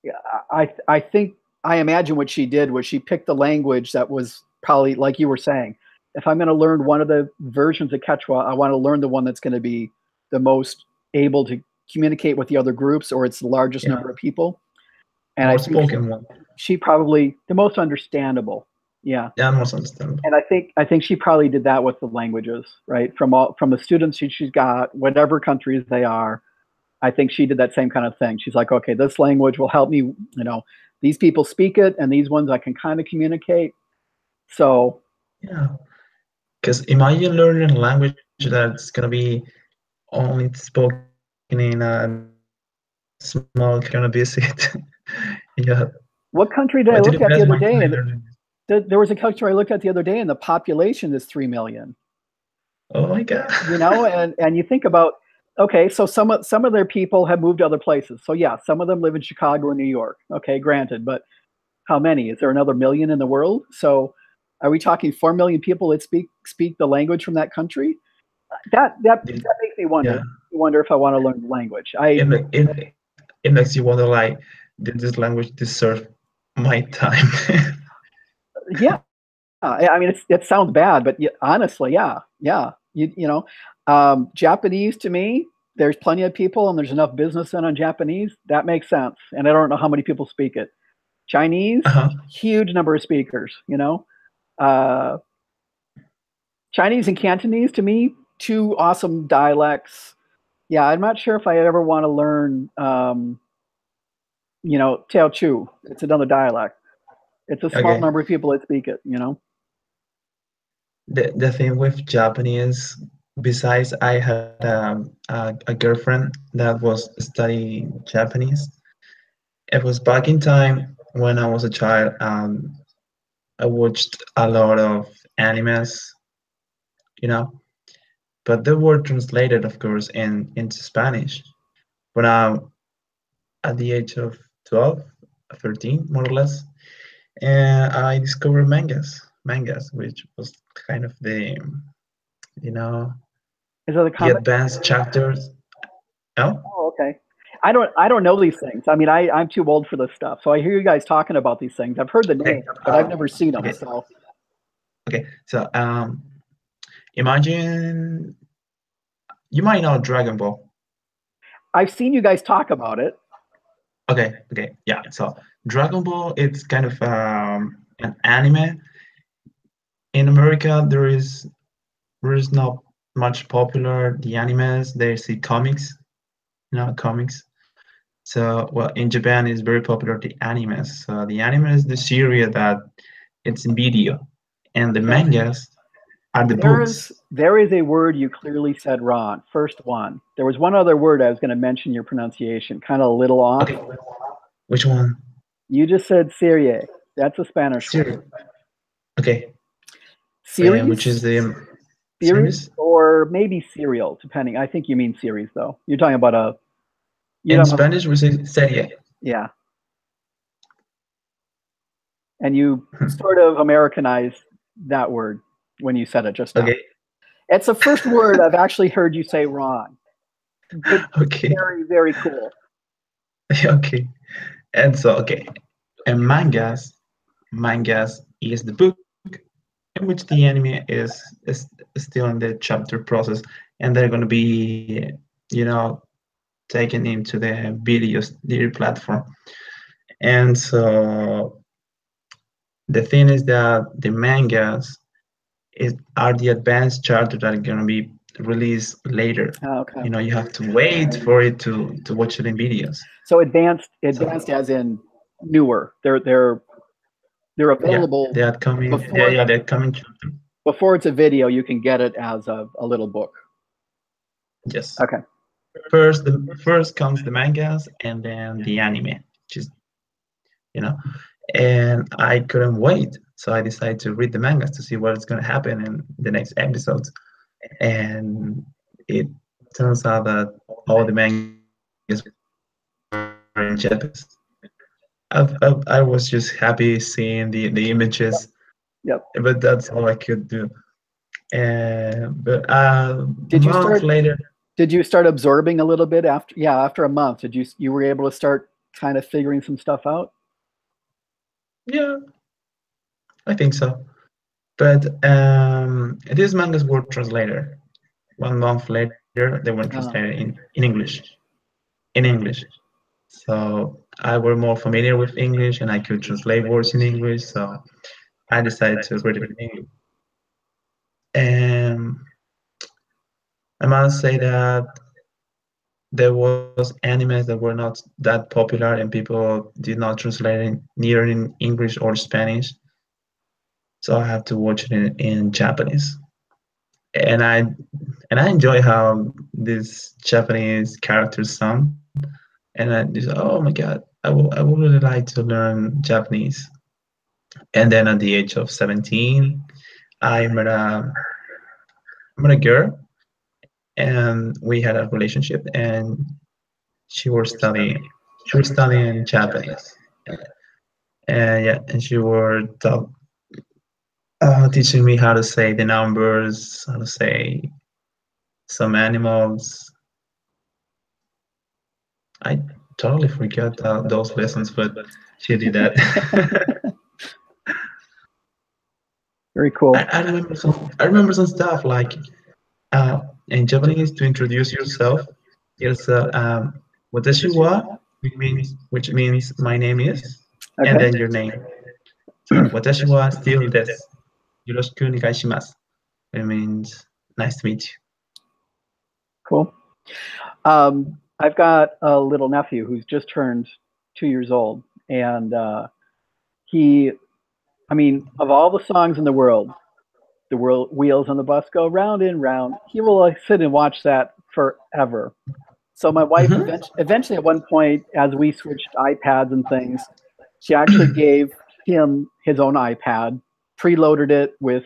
yeah, I think, I imagine what she did was she picked the language that was probably like you were saying. If I'm going to learn one of the versions of Quechua, I want to learn the one that's going to be the most able to communicate with the other groups, or it's the largest Yeah, number of people. And I more think spoken one. she probably the most understandable. Yeah. Yeah, most understandable. And I think she probably did that with the languages, right? From the students she's got, whatever countries they are. I think she did that same kind of thing. She's like, okay, this language will help me. These people speak it, and these ones I can kind of communicate. So Yeah, because imagine learning a language that's gonna be only spoken in a small kind of visit. Yeah. what country did I What did look you at the invest other my day? money And learning? there was a country I looked at the other day, and the population is 3 million. Oh my God. And you think about, okay, so some of their people have moved to other places. So yeah, some of them live in Chicago or New York. Okay, granted, but how many? Is there another million in the world? So are we talking 4 million people that speak the language from that country? That makes me wonder. Yeah. Wonder if I want to learn the language. I It makes you wonder, like, did this language deserve my time? Yeah. I mean, it sounds bad, but honestly, yeah, yeah. Japanese, to me, there's plenty of people, and there's enough business on Japanese. That makes sense, and I don't know how many people speak it. Chinese, Uh-huh. huge number of speakers. Uh, Chinese and Cantonese, to me, two awesome dialects. Yeah, I'm not sure if I ever want to learn. Teochew. It's another dialect. It's a small Okay. number of people that speak it. The thing with Japanese, besides I had a girlfriend that was studying Japanese. It was back in time when I was a child. I watched a lot of animes, you know, but they were translated, of course, into Spanish. When I'm at the age of 12, 13, more or less, and I discovered mangas, which was kind of you know, Is that a the comic? advanced chapters. No? Oh, okay. I don't know these things. I mean, I'm too old for this stuff. So I hear you guys talking about these things. I've heard the Okay. name, but I've never seen them. Okay. So Okay. So imagine you might know Dragon Ball. I've seen you guys talk about it. Okay. Okay. Yeah. So Dragon Ball, it's kind of an anime. In America, there is not much popular the animes. There's the comics, comics. So, well, in Japan, it's very popular the animes. So the anime is the series that it's in video, and the Okay. mangas are the There books. is there is a word you clearly said wrong. First one. There was one other word I was going to mention your pronunciation, kind of a little off. Okay, which one? You just said serie. That's a Spanish word. Series. Okay, which is Series, the series, series? or maybe serial, depending. I think you mean series, though. You're talking about In Spanish, we say serie. yeah. And you sort of Americanized that word when you said it just now. Okay, It's the first word I've actually heard you say wrong. Good, okay, very, very cool. okay. And so, okay, and mangas is the book in which the anime is still in the chapter process, and they're going to be, you know, taken into the videos, the platform. And so the thing is that the mangas are the advanced chapters that are going to be released later. Okay. You have to wait for it to watch it in videos. So advanced So as in newer. They're yeah, available they are coming. before Yeah, they're coming. before it's a video. You can get it as a little book. Yes. Okay. First comes the mangas and then the anime, just you know. And I couldn't wait, so I decided to read the mangas to see what's going to happen in the next episodes. And it turns out that all the mangas were in Japanese. I was just happy seeing the images, Yep. but that's all I could do. But a Did you month start? later, Did you start absorbing a little bit after? Yeah, after a month, did you were able to start kind of figuring some stuff out? yeah, I think so. But these mangas were translated. 1 month later, they were translated Oh, in English. In English. So I were more familiar with English and I could translate words in English. So I decided to read it in English. And I must say that there was animes that were not that popular and people did not translate it neither in English or Spanish. So I had to watch it in Japanese. And I enjoy how these Japanese characters sound. And I just, oh my God, I would really like to learn Japanese. And then at the age of 17, I met a girl and we had a relationship and she was studying Japanese. And yeah, and she was teaching me how to say the numbers, how to say some animals. I totally forgot those lessons, but she did that. very cool. I remember some stuff like uh, in Japanese to introduce yourself. It's watashi wa, which means my name is, and Okay. then your name. So watashi wa still desu. Yoroshiku onegai shimasu. It means nice to meet you. Cool. I've got a little nephew who's just turned 2 years old, and he, I mean, of all the songs in the world wheels on the bus go round and round. He will like sit and watch that forever. So my wife Mhm. eventually at one point, as we switched iPads and things, she actually gave him his own iPad, preloaded it with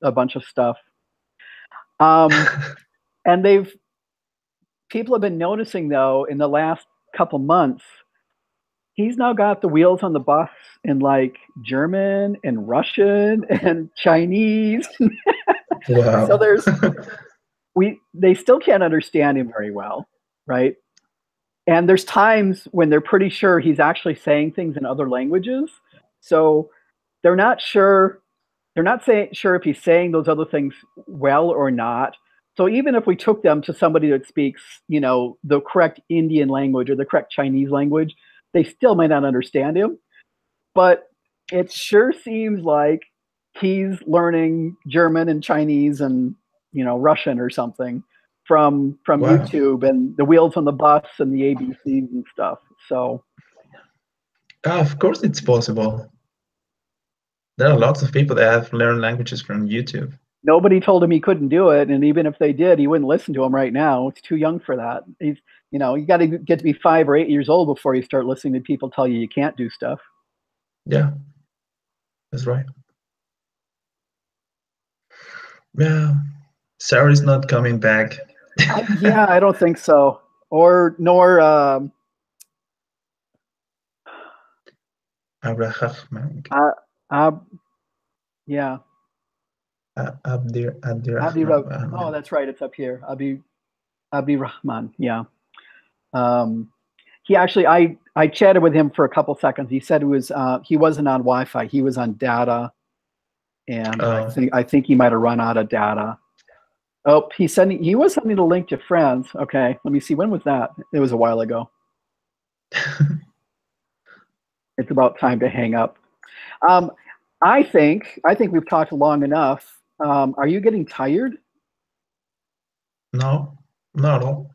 a bunch of stuff. And people have been noticing though in the last couple months, he's now got the wheels on the bus in like German and Russian and Chinese. So Wow. they still can't understand him very well, right? And there's times when they're pretty sure he's actually saying things in other languages. So they're not sure. They're not sure if he's saying those other things well or not. So even if we took them to somebody that speaks, the correct Indian language or the correct Chinese language, they still might not understand him. But it sure seems like he's learning German and Chinese and Russian or something from Wow. YouTube and the wheels on the bus and the ABCs and stuff. So Of course, it's possible. There are lots of people that have learned languages from YouTube. nobody told him he couldn't do it, and even if they did, he wouldn't listen to him right now. He's too young for that. You got to get to be 5 or 8 years old before you start listening to people tell you can't do stuff. Yeah, that's right. Yeah, Sarah's not coming back. Yeah, I don't think so. Or nor Abraham. uh, yeah. Oh, Abdirahman. that's right. It's up here. Abi Rahman. Yeah. He actually, I chatted with him for a couple seconds. He said he wasn't on Wi-Fi. He was on data, and Oh. I think he might have run out of data. Oh, he was sending a link to friends. Okay, let me see. When was that? It was a while ago. It's about time to hang up. I think we've talked long enough. Are you getting tired? No, not at all.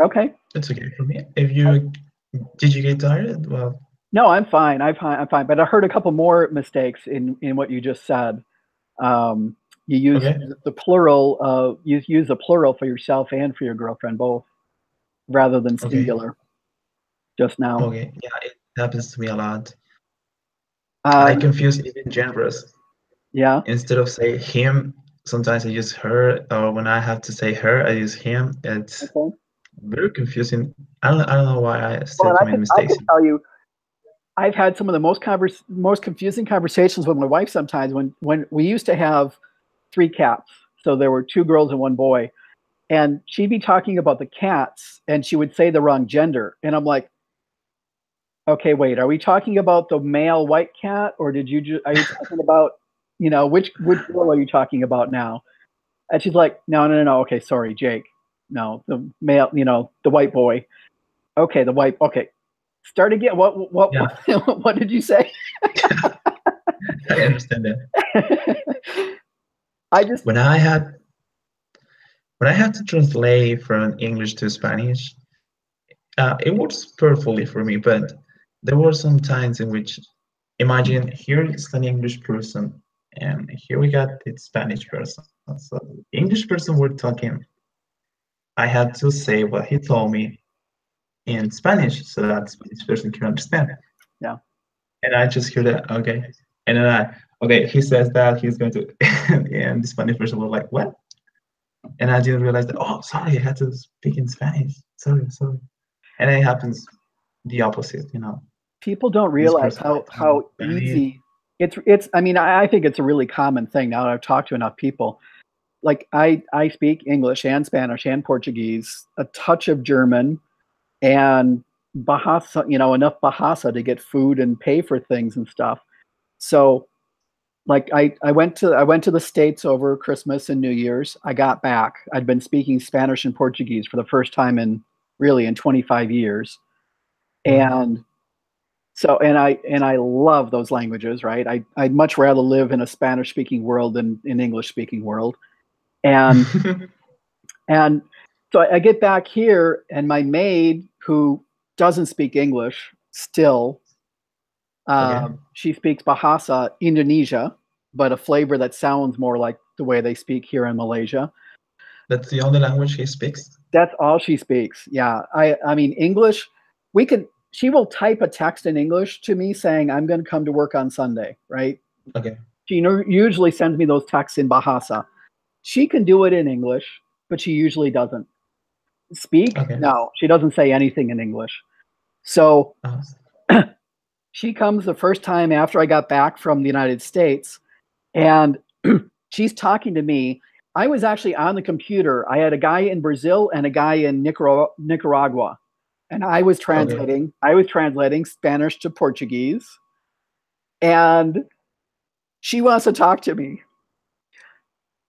Okay. It's okay for me. Did you get tired? Well, No, I'm fine. I'm fine. But I heard a couple more mistakes in what you just said. You use okay. the plural. You use the plural for yourself and for your girlfriend both, rather than Okay. singular. Just now. Okay. Yeah, it happens to me a lot. Uh, I confuse even genders. yeah. Instead of say him, sometimes I use her, or when I have to say her, I use him. It's Okay. very confusing. I don't know why I Well, still and commit I mistakes. can tell you, I've had some of the most confusing conversations with my wife sometimes when we used to have 3 cats. So there were 2 girls and 1 boy. And she'd be talking about the cats and she would say the wrong gender. And I'm like, okay, wait, are we talking about the male white cat or are you talking about, which girl are you talking about now? And she's like, no. Okay, sorry, Jake. No, the male, the white boy. Okay, the white. Okay, start again. What? Yeah, What did you say? I understand that. I just When I had to translate from English to Spanish, it works perfectly for me. But there were some times in which, imagine here is an English person, and here we got the Spanish person. So the English person we're talking, I had to say what he told me in Spanish so that Spanish person can understand. Yeah. And I just hear that, okay. And then okay, he says that he's going to, and the Spanish person was like, what? And I didn't realize that, oh, sorry, I had to speak in Spanish. Sorry. And it happens the opposite. People don't This realize person how Spanish. easy it's. I mean, I think it's a really common thing now that I've talked to enough people. Like I speak English and Spanish and Portuguese, a touch of German, and Bahasa, enough Bahasa to get food and pay for things and stuff. So like I went to the States over Christmas and New Year's. I got back. I'd been speaking Spanish and Portuguese for the first time in 25 years. Wow. And so I love those languages, right? I'd much rather live in a Spanish speaking world than an English speaking world. And and so I get back here and my maid who doesn't speak English, still. Okay. She speaks Bahasa Indonesia, but a flavor that sounds more like the way they speak here in Malaysia. That's the only language he speaks? That's all she speaks. Yeah. I mean English, we could she will type a text in English to me saying I'm going to come to work on Sunday, right? Okay. She usually sends me those texts in Bahasa. She can do it in English, but she usually doesn't speak. Okay. No, she doesn't say anything in English. So Uh, she comes the first time after I got back from the United States, and she's talking to me. I was actually on the computer. I had a guy in Brazil and a guy in Nicaragua, and I was okay. translating. I was translating Spanish to Portuguese, and she wants to talk to me.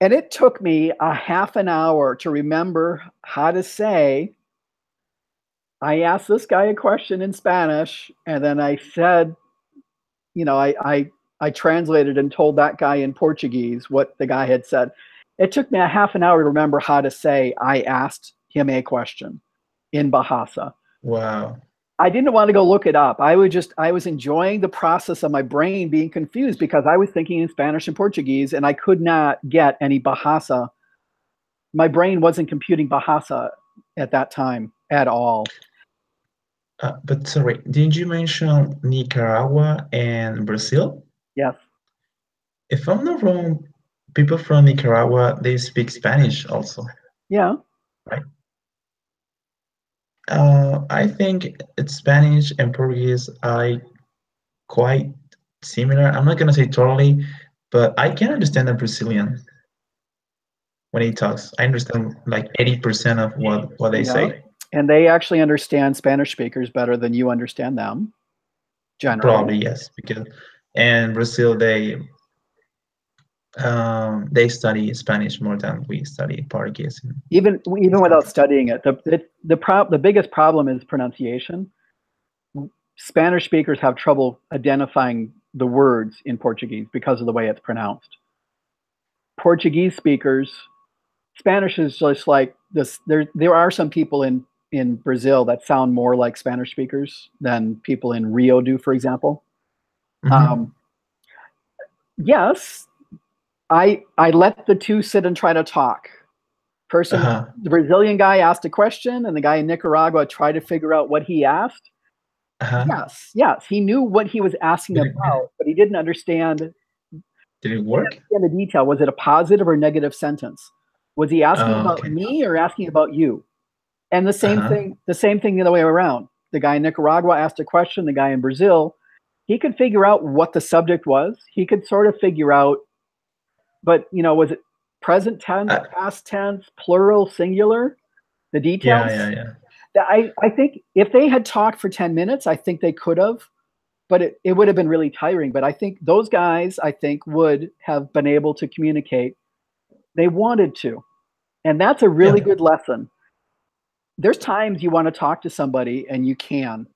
And it took me a half an hour to remember how to say, I asked this guy a question in Spanish, and then I said, you know, I translated and told that guy in Portuguese what the guy had said. It took me a half an hour to remember how to say I asked him a question in Bahasa. Wow. I didn't want to go look it up. I was enjoying the process of my brain being confused because I was thinking in Spanish and Portuguese and I could not get any Bahasa. My brain wasn't computing Bahasa at that time at all. But sorry, didn't you mention Nicaragua and Brazil? Yes. If I'm not wrong, people from Nicaragua, they speak Spanish also, Yeah. right? I think it's Spanish and Portuguese are quite similar. I'm not gonna say totally, but I can understand a Brazilian when he talks. I understand like 80% of what they Yeah. say. And they actually understand Spanish speakers better than you understand them, generally. Probably yes, because in Brazil they study Spanish more than we study Portuguese and Even stuff. without studying it, the biggest problem is pronunciation. Spanish speakers have trouble identifying the words in Portuguese because of the way it's pronounced. Portuguese speakers, Spanish is just like this. There are some people in Brazil that sound more like Spanish speakers than people in Rio do, for example. Mm-hmm. Um, yes, I let the two sit and try to talk. Uh-huh. The Brazilian guy asked a question, and the guy in Nicaragua tried to figure out what he asked. Uh-huh. Yes, he knew what he was asking Did it, about, but he didn't understand did it work? the detail. Was it a positive or negative sentence? Was he asking Oh, about okay. me or asking about you? And Uh-huh. the same thing the other way around. The guy in Nicaragua asked a question, the guy in Brazil, he could figure out what the subject was. He could sort of figure out, but was it present tense, Uh, past tense, plural, singular? The yeah, details? yeah, yeah. I think if they had talked for 10 minutes, I think they could have, but it would have been really tiring. But I think those guys, I think, would have been able to communicate. They wanted to. And that's a Yeah, really good lesson. There's times you want to talk to somebody and you can.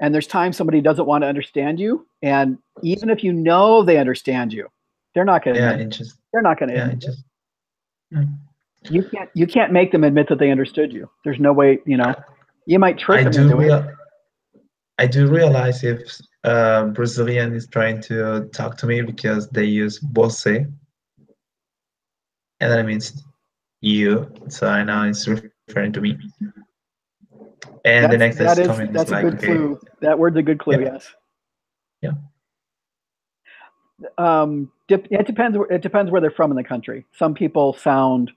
And there's times somebody doesn't want to understand you. And even if you know they understand you, they're not going to yeah, admit it it. just, They're not going to yeah, admit it it. just, mm. You can't make them admit that they understood you. There's no way, you might trick I them do into it. real, I do realize if Brazilian is trying to talk to me because they use você, and that means you, so I know it's referring to me. And the next comment is That's a like, good okay, clue. That word's a good clue. yeah, Yes. yeah, It depends. It depends where they're from in the country. Some people sound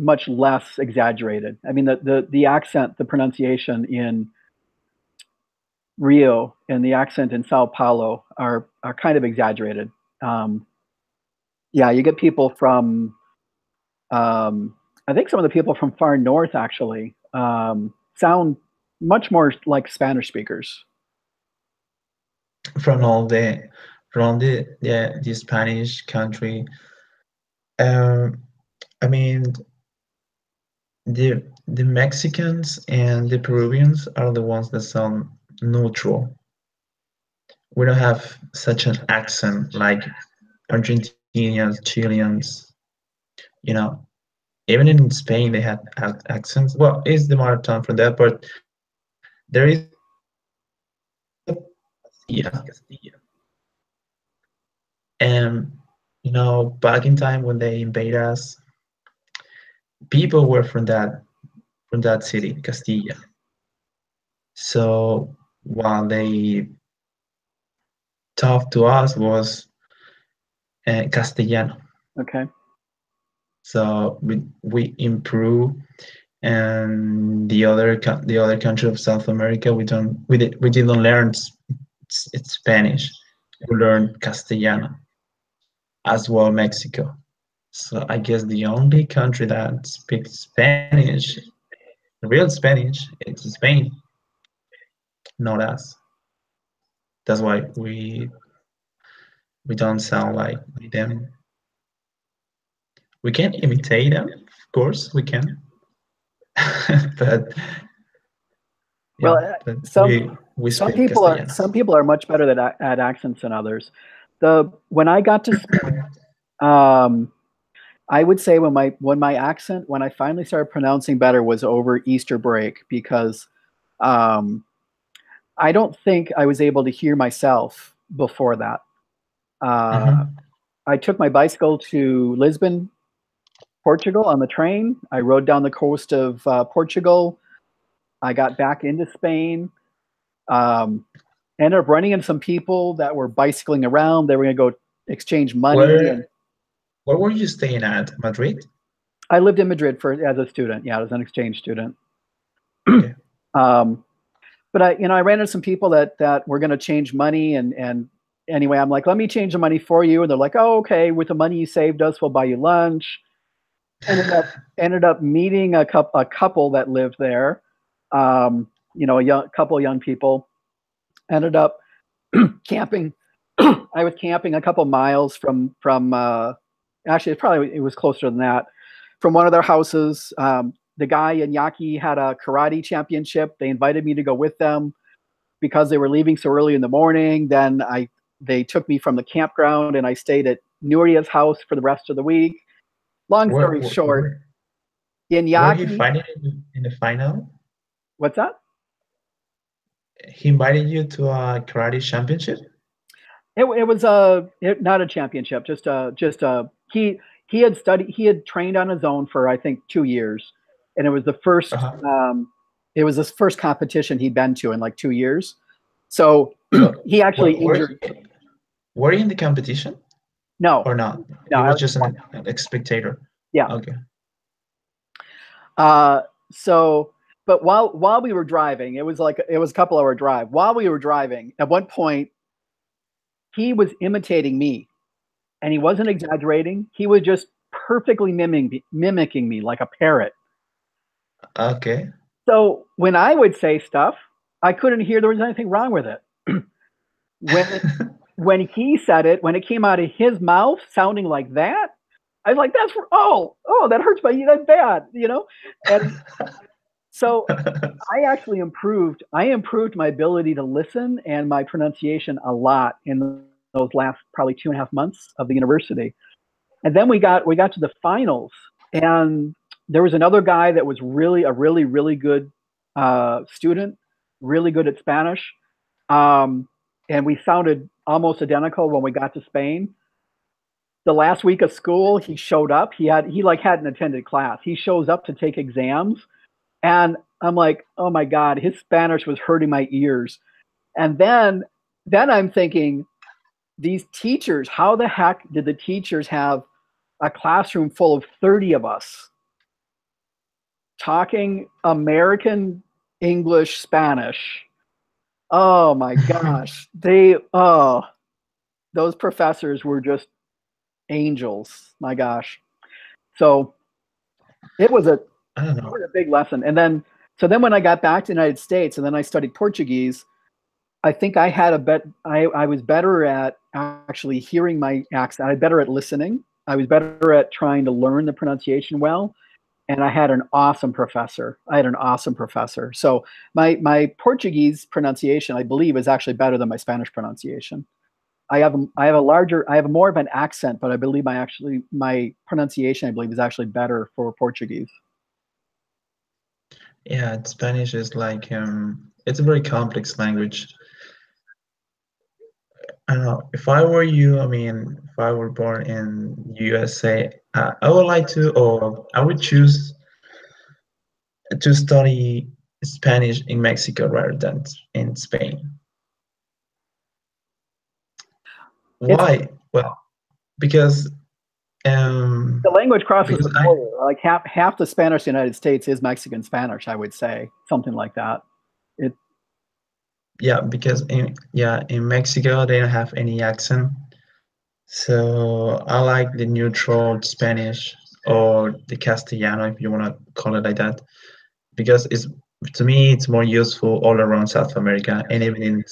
much less exaggerated. I mean, the accent, the pronunciation in Rio and the accent in Sao Paulo are kind of exaggerated. Um, yeah, you get people from. I think some of the people from far north actually sound much more like Spanish speakers. from all the Spanish country. Um, I mean, the Mexicans and the Peruvians are the ones that sound neutral. We don't have such an accent like Argentinians, Chileans, you know. Even in Spain, they had accents. Well, it's the mother tongue from that, but there is Castilla. And back in time when they invade us, people were from that city, Castilla. So what they taught to us was Castellano. Okay. So we improve, and the other country of South America we didn't learn it's Spanish. We learned Castellano as well, Mexico. So I guess the only country that speaks Spanish, real Spanish, it's Spain, not us. That's why we don't sound like them. We can imitate them, of course we can, but Well, yeah, but some we speak Castellano. some people are much better at accents than others. The when I got to Spain, I would say when I finally started pronouncing better was over Easter break because um, I don't think I was able to hear myself before that. Uh, Hmm. I took my bicycle to Lisbon, Portugal on the train. I rode down the coast of Portugal. I got back into Spain. Um, Ended up running into some people that were bicycling around. They were going to go exchange money, and Where were you staying at? Madrid? I lived in Madrid for as a student. Yeah, as an exchange student. Okay. Um, but I ran into some people that were going to change money, and anyway, I'm like, let me change the money for you, and they're like, oh, okay, with the money you saved us, we'll buy you lunch. Ended up meeting a couple that lived there. A young couple of young people. Ended up camping. I was camping a couple miles from actually it was closer than that, from one of their houses. The guy in Yaki had a karate championship. They invited me to go with them because they were leaving so early in the morning. Then they took me from the campground and I stayed at Nuria's house for the rest of the week. Long Where story where short, where, in where he Yaki, fighting in the final? what's that? He invited you to a karate championship? It was not a championship, just he had trained on his own for I think 2 years, and Uh-huh. it was his first competition he'd been to in like 2 years. So But he actually were injured. were you in the competition No, or not? no, You I was was just an spectator. yeah. Okay. Uh, so, but while we were driving, it was a couple hour drive. While we were driving, at one point he was imitating me, and he wasn't exaggerating. He was just perfectly mimicking me like a parrot. Okay. So when I would say stuff, I couldn't hear there was anything wrong with it. when when he said it, when it came out of his mouth sounding like that, I was like, "That's oh, that hurts my that's bad." And so I actually improved. I improved my ability to listen and my pronunciation a lot in those last probably 2.5 months of the university. And then we got to the finals, and there was another guy that was really a really really good student, really good at Spanish, and we sounded almost identical when we got to Spain. The last week of school, he showed up. He like hadn't attended class. He shows up to take exams, and I'm like, oh my god, his Spanish was hurting my ears. And then I'm thinking, these teachers, how the heck did the teachers have a classroom full of 30 of us talking American English Spanish? Oh my gosh. Those professors were just angels. My gosh. So it was a I don't know. big lesson. So then when I got back to the United States and then I studied Portuguese, I think I was better at actually hearing my accent. I was better at listening. I was better at trying to learn the pronunciation well. And I had an awesome professor. So my Portuguese pronunciation, I believe, is actually better than my Spanish pronunciation. I have more of an accent, but I believe my pronunciation, I believe, is actually better for Portuguese. Yeah, Spanish is like it's a very complex language. I don't know. If I were you, I mean, if I were born in USA, I would like to, or I would choose to study Spanish in Mexico rather than in Spain. It's Why? Well, because the language crosses because the I border. Like half the Spanish in the United States is Mexican Spanish, I would say, something like that. It yeah, because in Mexico they don't have any accent. So I like the neutral Spanish or the Castellano, if you want to call it like that, because it's to me it's more useful all around South America and even in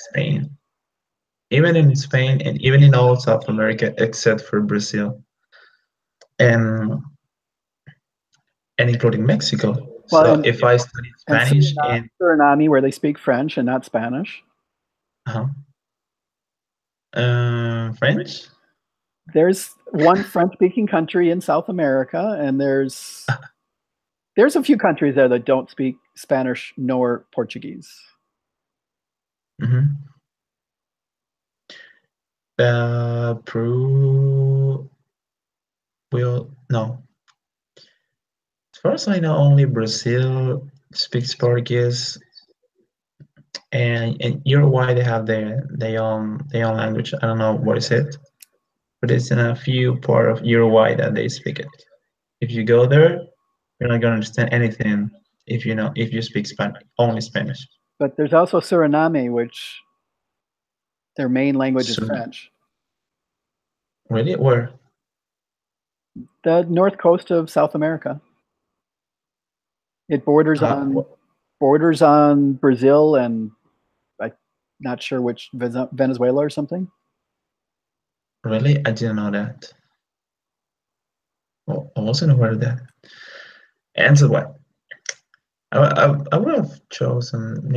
Spain and even in all South America except for Brazil and including Mexico. well, So if I study and Spanish in Suriname, where they speak French and not Spanish. uh, French, There's one French-speaking country in South America, and there's a few countries there that don't speak Spanish nor Portuguese. hmm Peru will no. As far as I know, only Brazil speaks Portuguese, and in Uruguay they have their own language. I don't know what is it, but it's in a few part of Uruguay that they speak it. If you go there, you're not gonna understand anything if you speak Spanish, only Spanish. But there's also Suriname, which their main language is So French. really, where? The north coast of South America. It What, borders on Brazil and I'm not sure which Venezuela or something. really? I didn't know that. Oh, I wasn't aware of that. And so what? I would have chosen,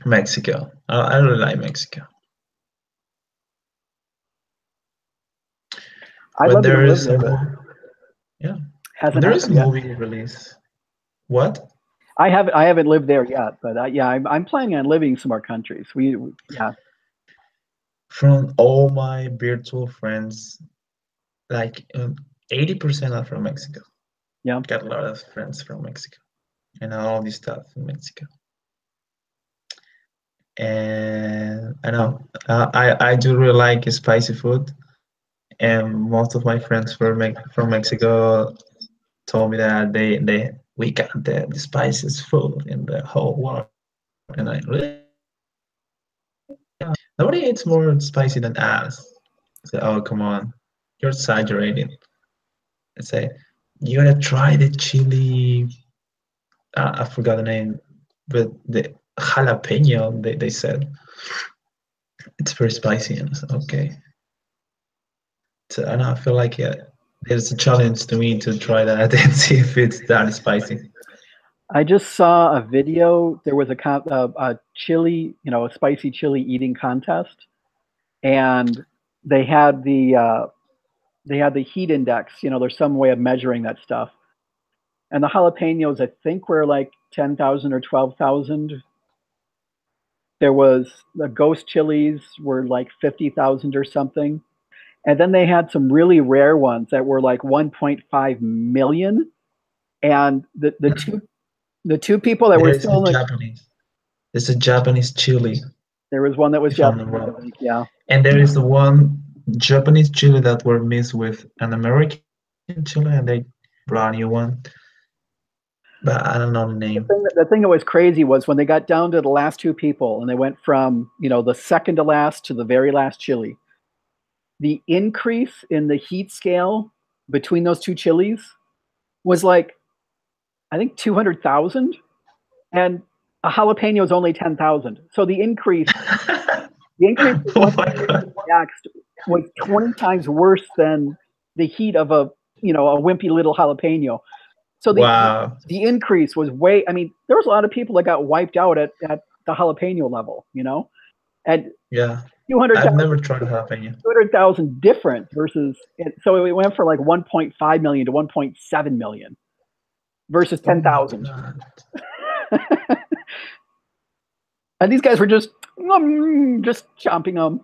Mexico. I really like Mexico. I'd When love you to there live is a there, but yeah, when hasn't there is a happened yet. movie release, what? I haven't lived there yet, but yeah, I'm planning on living some more countries. Yeah, From all my virtual friends, like 80% are from Mexico. yeah. Got a lot of friends from Mexico and all this stuff in Mexico. And I know I do really like spicy food, and most of my friends from Mexico told me that we got the spiciest food in the whole world, and I really nobody eats more spicy than us. I said, oh come on, you're exaggerating. I say you gotta try the chili. I forgot the name, but the jalapeno. They said it's very spicy, and I said okay. So, and I feel like there's a challenge to me to try that and see if it's that spicy. I just saw a video. There was a chili, a spicy chili eating contest, and they had the heat index. There's some way of measuring that stuff. And the jalapenos, I think, were like 10,000 or 12,000. There was the ghost chilies were like 50,000 or something. And then they had some really rare ones that were like 1.5 million. And the two people that were There's a still in Japanese. There's a Japanese chili, there was one that was if I'm not Japanese, I wrong. think, yeah. And there is the one Japanese chili that were mixed with an American chili, and they brought a new one, but I don't know the The name. thing that was crazy was when they got down to the last two people and they went from, the second to last to the very last chili. The increase in the heat scale between those two chilies was like, I think 200,000, and a jalapeno is only 10,000. So the increase from Oh one my chili to god! the next was 20 times worse than the heat of a wimpy little jalapeno. So Wow. the increase was way. I mean, there was a lot of people that got wiped out at the jalapeno level, and Yeah, I've 200,000 never tried jalapeno. 200,000 difference versus so it went from like 1.5 million to 1.7 million versus Oh my 10,000. god! And these guys were just chomping them.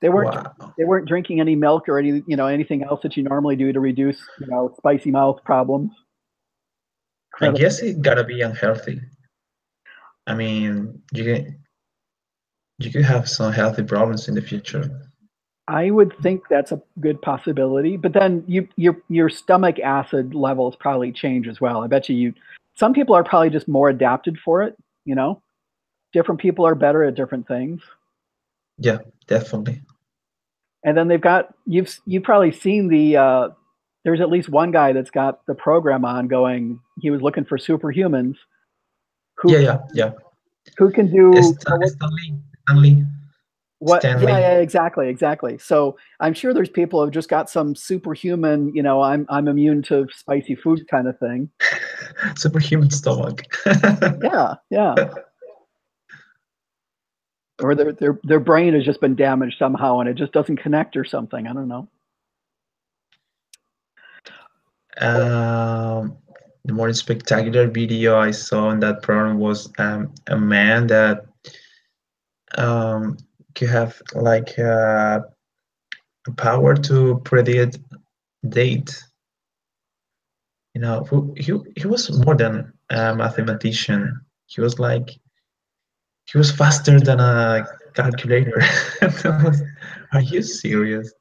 They weren't Wow. they weren't drinking any milk or anything else that you normally do to reduce spicy mouth problems. I Incredible. guess it gotta be unhealthy. I mean, you could have some healthy problems in the future. I would think that's a good possibility, but then your stomach acid levels probably change as well. I bet you some people are probably just more adapted for it, you know. Different people are better at different things. Yeah, definitely. And then they've got you've probably seen there's at least one guy that's got the program on going. He was looking for superhumans Yeah, who yeah, yeah. who can do what yeah, Stanley. yeah, exactly. So I'm sure there's people who've just got some superhuman, I'm immune to spicy food kind of thing. Superhuman stomach. Yeah. Or their brain has just been damaged somehow and it just doesn't connect or something. I don't know. The more spectacular video I saw in that program was a man that um, could have like power to predict date. He was more than a mathematician. He was faster than a calculator. Are you serious?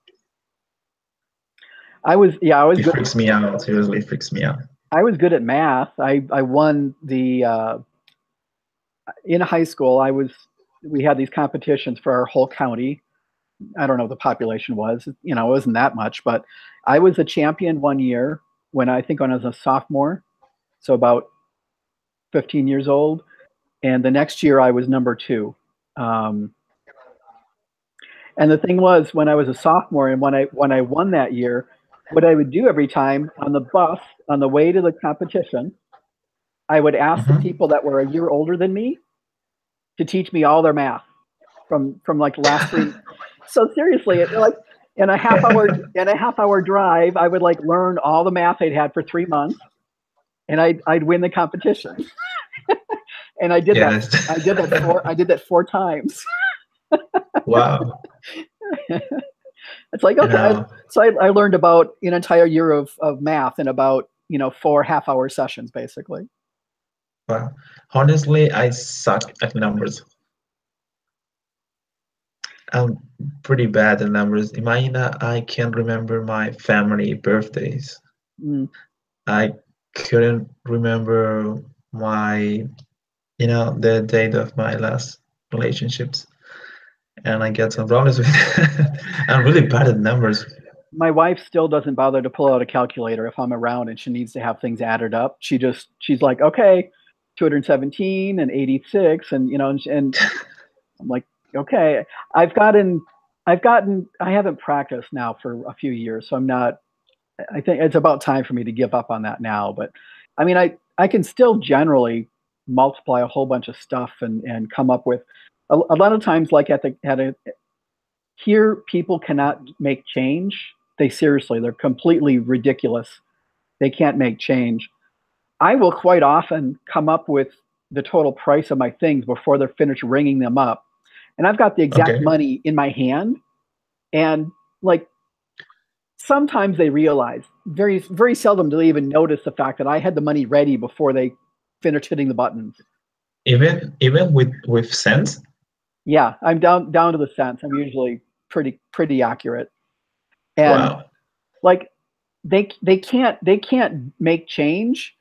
I was It good. freaks me out. Seriously, it freaks me out. I was good at math. I won in high school. We had these competitions for our whole county. I don't know what the population was. It wasn't that much, but I was a champion one year when I was a sophomore, so about 15 years old. And the next year I was number two. Um, and the thing was, when I was a sophomore and when I won that year, what I would do every time on the bus on the way to the competition, I would ask the Mhm. people that were a year older than me to teach me all their math from like the last three. So seriously, like in a half hour drive, I would like learn all the math I'd had for 3 months, and I'd win the competition. And I did that. Yes. I did that 4 times. Wow. It's like You okay, know, so I learned about an entire year of math in about 4 half-hour sessions, basically. wow. Honestly, I suck at numbers. I'm pretty bad at numbers. Imagine that I can't remember my family birthdays. Mm. I couldn't remember the date of my last relationships, and I get some problems with it. I'm really bad at numbers. My wife still doesn't bother to pull out a calculator if I'm around and she needs to have things added up. She's like, okay, 217 and 86, and I'm like, okay. I haven't practiced now for a few years, so I'm not. I think it's about time for me to give up on that now. But I mean, I can still generally multiply a whole bunch of stuff and come up with a lot of times, like at a here people cannot make change. They're completely ridiculous. They can't make change. I will quite often come up with the total price of my things before they're finished ringing them up. And I've got the exact Okay. money in my hand. And like sometimes they realize, very, very seldom do they even notice the fact that I had the money ready before they finished hitting the buttons. Even with cents. Yeah, I'm down to the cents. I'm usually pretty accurate. And Wow. like they can't make change.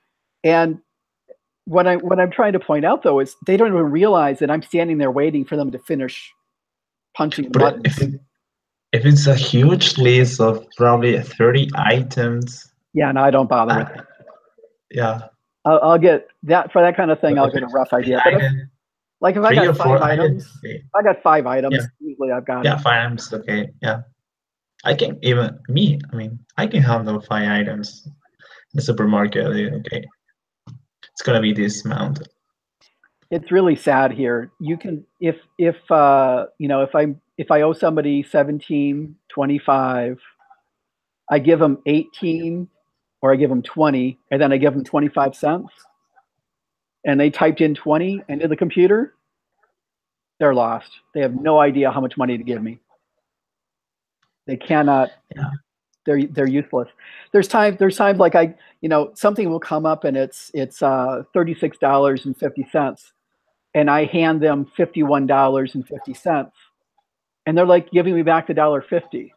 And what I'm trying to point out though is they don't even realize that I'm standing there waiting for them to finish punching the But buttons. if it's a huge list of probably 30 items, Yeah, no, I don't bother with uh, it. yeah. I'll get that for that kind of thing. But I'll if get a it's rough three idea. But items, if I three got or five four items, items, okay. if I got five Yeah, items, usually I've got yeah, it. 5 items, okay. Yeah, I can even me. I mean, I can handle 5 items in the supermarket. Okay, it's gonna be this amount. It's really sad here. You can if I owe somebody 17.25, I give them 18 or I give them 20 and then I give them 25 cents and they typed in 20 into the computer, they're lost. They have no idea how much money to give me. They cannot. Yeah. They're useless. There's times like something will come up and it's $36.50, and I hand them $51.50, and they're like giving me back the $1.50,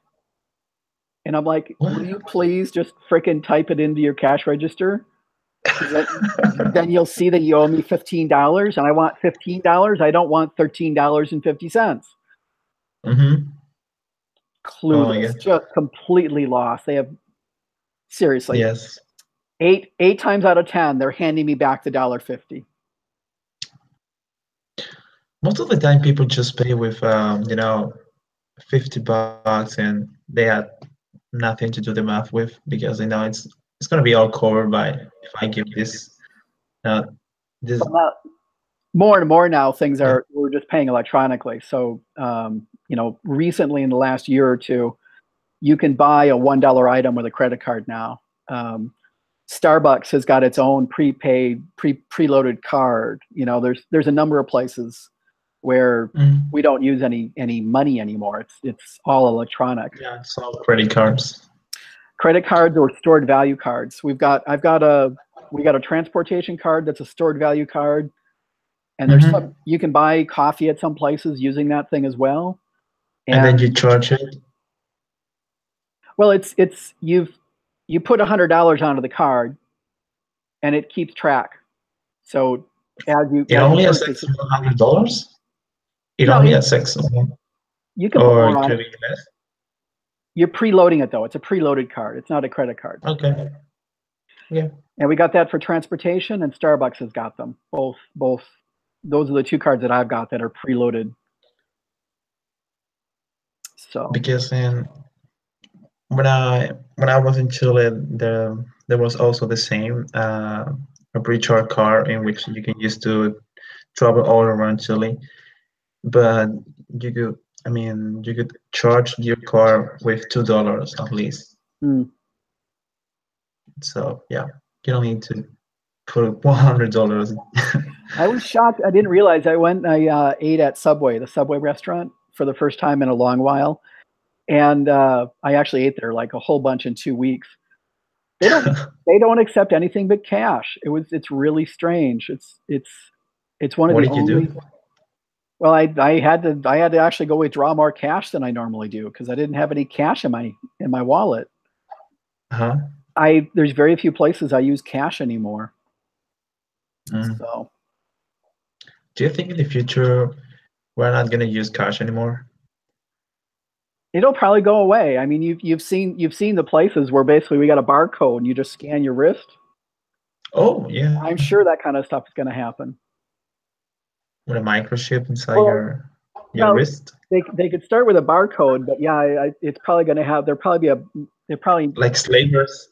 and I'm like, will What? you please just frickin' type it into your cash register? Because then you'll see that you owe me $15, and I want $15. I don't want $13.50. Mm-hmm. Oh my Clueless, God. just completely lost. They have seriously Yes. eight times out of 10, they're handing me back the $1.50. Most of the time, people just pay with, 50 bucks, and they had nothing to do the math with because they know it's gonna be all covered by if I give uh this. But more and more now, things Yeah. are we're just paying electronically. So recently in the last year or two, you can buy a $1 item with a credit card now. Starbucks has got its own prepaid, preloaded card. There's a number of places where Mm, we don't use any money anymore. It's all electronic. yeah, it's all credit cards. Credit cards or stored value cards. We got a transportation card that's a stored value card, and Mm-hmm. you can buy coffee at some places using that thing as well. And then you And charge it. well, you put $100 onto the card, and it keeps track. So It as you only purchase accepts it, $100. It no, only accepts one, you can put or more it on could it. be less. You're preloading it though. It's a preloaded card. It's not a credit card. Okay. Yeah. And we got that for transportation, and Starbucks has got them. Both. Those are the two cards that I've got that are preloaded. So Because when I was in Chile, there was also the same a recharge card in which you can use to travel all around Chile, but you could you could charge your car with $2 at least. mm, So yeah, you don't need to put $100. I was shocked. I didn't realize. I ate at Subway, the Subway restaurant, for the first time in a long while, and I actually ate there like a whole bunch in 2 weeks. They don't they don't accept anything but cash. It's really strange. It's one of What the did you do? only. Well, I had to actually go withdraw more cash than I normally do because I didn't have any cash in my wallet. Huh? There's very few places I use cash anymore. Mm. So Do you think in the future we're not gonna use cash anymore? it'll probably go away. I mean, you've seen the places where basically we got a barcode and you just scan your wrist. Oh yeah, I'm sure that kind of stuff is going to happen. with a microchip inside Well, your no, wrist, they could start with a barcode, but yeah, it's probably going to have there probably like slavers.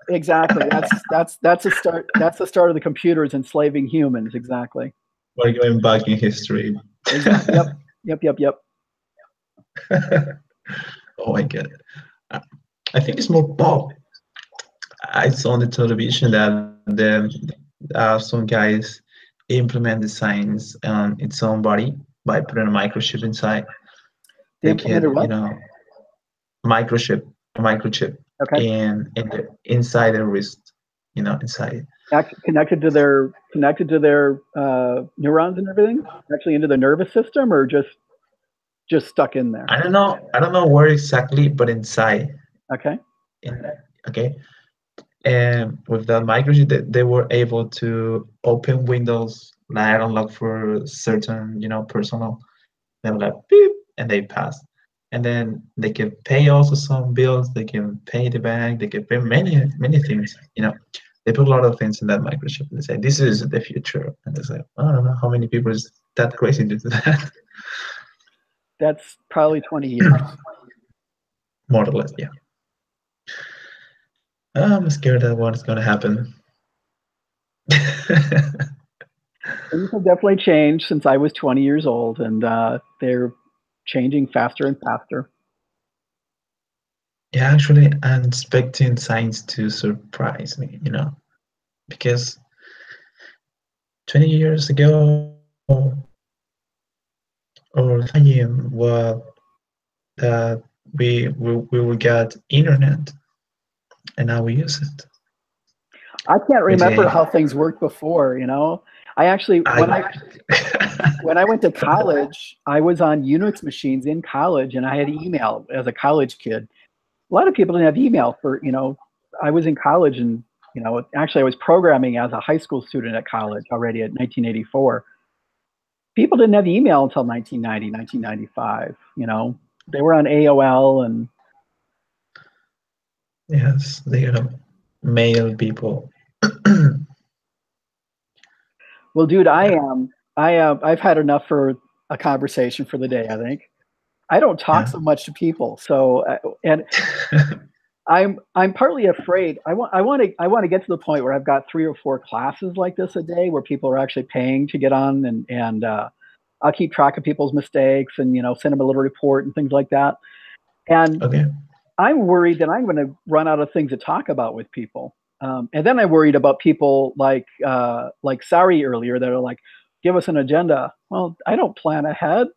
exactly. That's the start. That's the start of the computers enslaving humans. Exactly. We're going back in history. Exactly. Yep. Yep. Yep. Yep. Oh my God. I I think it's more pop. I saw on the television that some guys implement the science on its own body by putting a microchip inside. They They can, implemented what? microchip, a microchip Okay. in the inside the wrist, inside. Connected to their neurons and everything. Actually, into the nervous system, or just stuck in there. I don't know. I don't know where exactly, but inside. Okay. In, okay. And with that microchip, they were able to open windows like unlock for certain, personal. They were like beep, and they pass. And then they can pay also some bills. They can pay the bank. They can pay many things. They put a lot of things in that microchip. They say this is the future, and they say I don't know how many people is that crazy to do that. That's probably 20 years. More or less, yeah. I'm scared that what's gonna happen. Things have definitely changed since I was 20 years old, and they're changing faster and faster. Yeah, actually, I'm expecting science to surprise me, because 20 years ago, or imagine what that we got internet, and now we use it. I can't We remember take how things worked before, you know. I actually when I went to college, I was on Unix machines in college and I had email as a college kid. A lot of people didn't have email for, you know, I was in college and, you know, actually I was programming as a high school student at college already at 1984. People didn't have email until 1990, 1995, you know. They were on AOL and yes, they mail people. well, dude, Yeah. I've had enough for a conversation for the day, I think. I don't talk Yeah. so much to people. So and I'm partly afraid. I want to get to the point where I've got 3 or 4 classes like this a day where people are actually paying to get on and I'll keep track of people's mistakes and, you know, send them a little report and things like that. And Okay. I'm worried that I'm going to run out of things to talk about with people. And then I'm worried about people like Sari earlier that are like, give us an agenda. Well, I don't plan ahead.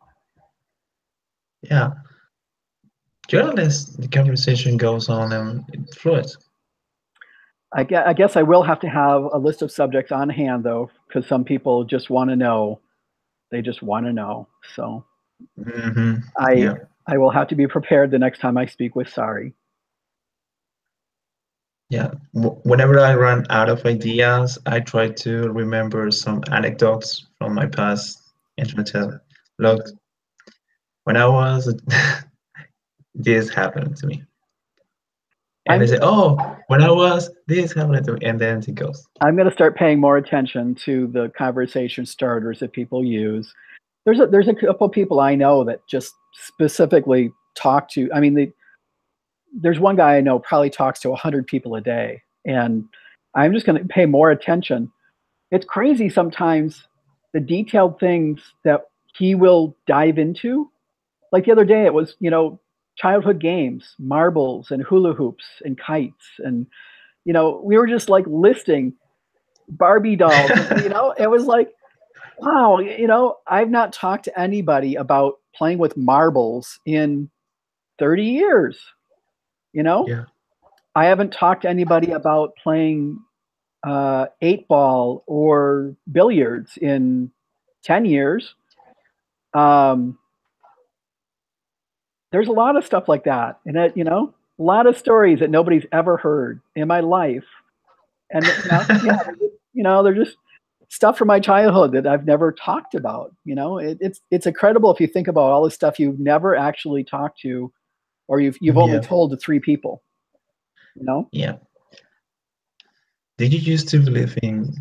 Yeah. Journalists, the conversation goes on and fluid. I guess I will have to have a list of subjects on hand though, because some people just want to know. They just want to know. So Hmm. I Yeah. I will have to be prepared the next time I speak with Sari. Yeah. Whenever I run out of ideas, I try to remember some anecdotes from my past and try to tell, look, when I was, this happened to me. And I'm they say, gonna oh, when I was, this happened to me. And then it goes. I'm gonna start paying more attention to the conversation starters that people use. There's a couple people I know that just specifically talk to. I mean, there's one guy I know probably talks to 100 people a day, and I'm just going to pay more attention. It's crazy sometimes the detailed things that he will dive into. Like the other day, it was, you know, childhood games, marbles and hula hoops and kites, and you know, we were just like listing Barbie dolls. You know, it was like, wow, you know, I've not talked to anybody about playing with marbles in 30 years. You know, Yeah. I haven't talked to anybody about playing 8 ball or billiards in 10 years. Um, there's a lot of stuff like that. And you know, a lot of stories that nobody's ever heard in my life. And, you know, yeah, you know, they're just stuff from my childhood that I've never talked about. You know, it's incredible if you think about all the stuff you've never actually talked to, or you've only Yeah. told to 3 people. You know, Yeah. Did you used to believe in,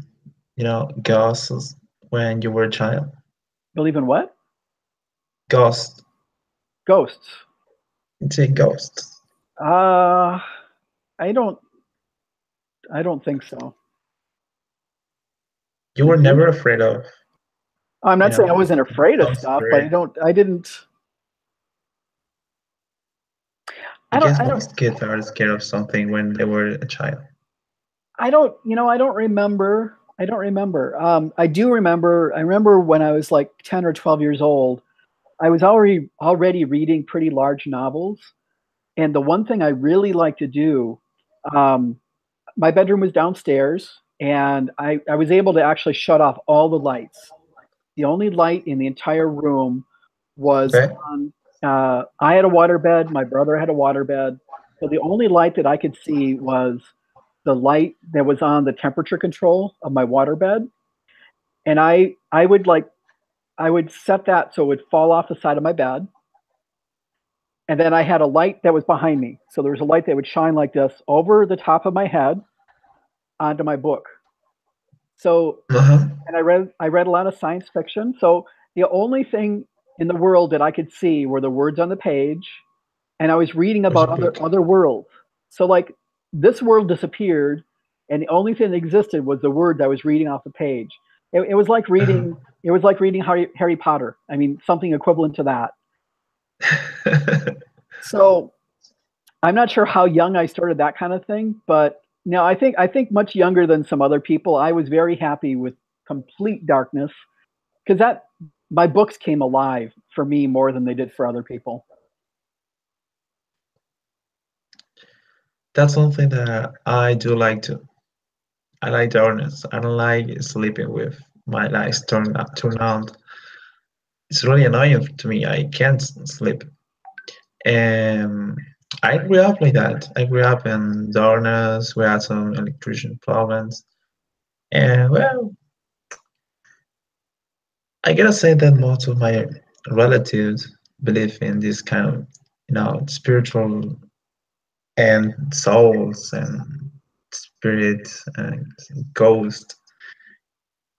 ghosts when you were a child? believe in what? Ghosts. Ghosts. It's a ghost. Uh, I don't. I don't think so. You Did were you? never afraid of, I'm not saying I wasn't afraid of some stuff, but spirit. I didn't. I I don't. guess I don't. most kids are scared of something when they were a child. I don't. You know, I don't remember. I don't remember. I do remember. I remember when I was like 10 or 12 years old. I was already reading pretty large novels, and the one thing I really like to do, um, my bedroom was downstairs, and I was able to actually shut off all the lights. The only light in the entire room was Okay. on. I had a waterbed. My brother had a waterbed. So the only light that I could see was the light that was on the temperature control of my waterbed, and I would set that so it would fall off the side of my bed, and then I had a light that was behind me. So there was a light that would shine like this over the top of my head onto my book. So Uh-huh. and I read a lot of science fiction. So the only thing in the world that I could see were the words on the page, and I was reading Was about a book. other worlds. So like this world disappeared, and the only thing that existed was the words I was reading off the page. It was like Uh-huh. reading. It was like reading Harry Potter. I mean, something equivalent to that. So I'm not sure how young I started that kind of thing, but no, I think much younger than some other people. I was very happy with complete darkness because that my books came alive for me more than they did for other people. that's something that I do like to. I like darkness. I don't like sleeping with my lights turned on. It's really annoying to me. I can't sleep. And I grew up like that. I grew up in darkness. We had some electrician problems. And well, I gotta say that most of my relatives believe in this kind of, spiritual and souls and spirits and ghosts.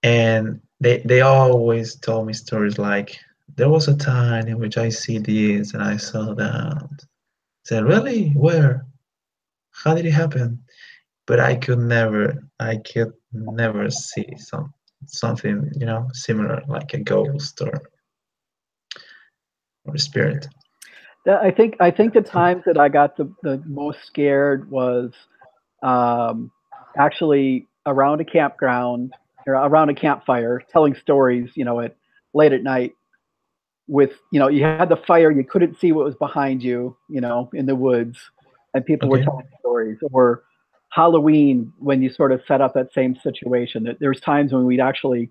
And they always told me stories like, there was a time in which I see this and I saw that. I said, really? Where? How did it happen? But I could never see something, similar like a ghost or a spirit. I think the times that I got the most scared was um, actually around a campground or around a campfire, telling stories. At late at night with you had the fire, you couldn't see what was behind you, in the woods, and people were Okay. telling stories. Or Halloween, when you sort of set up that same situation. That there's times when we'd actually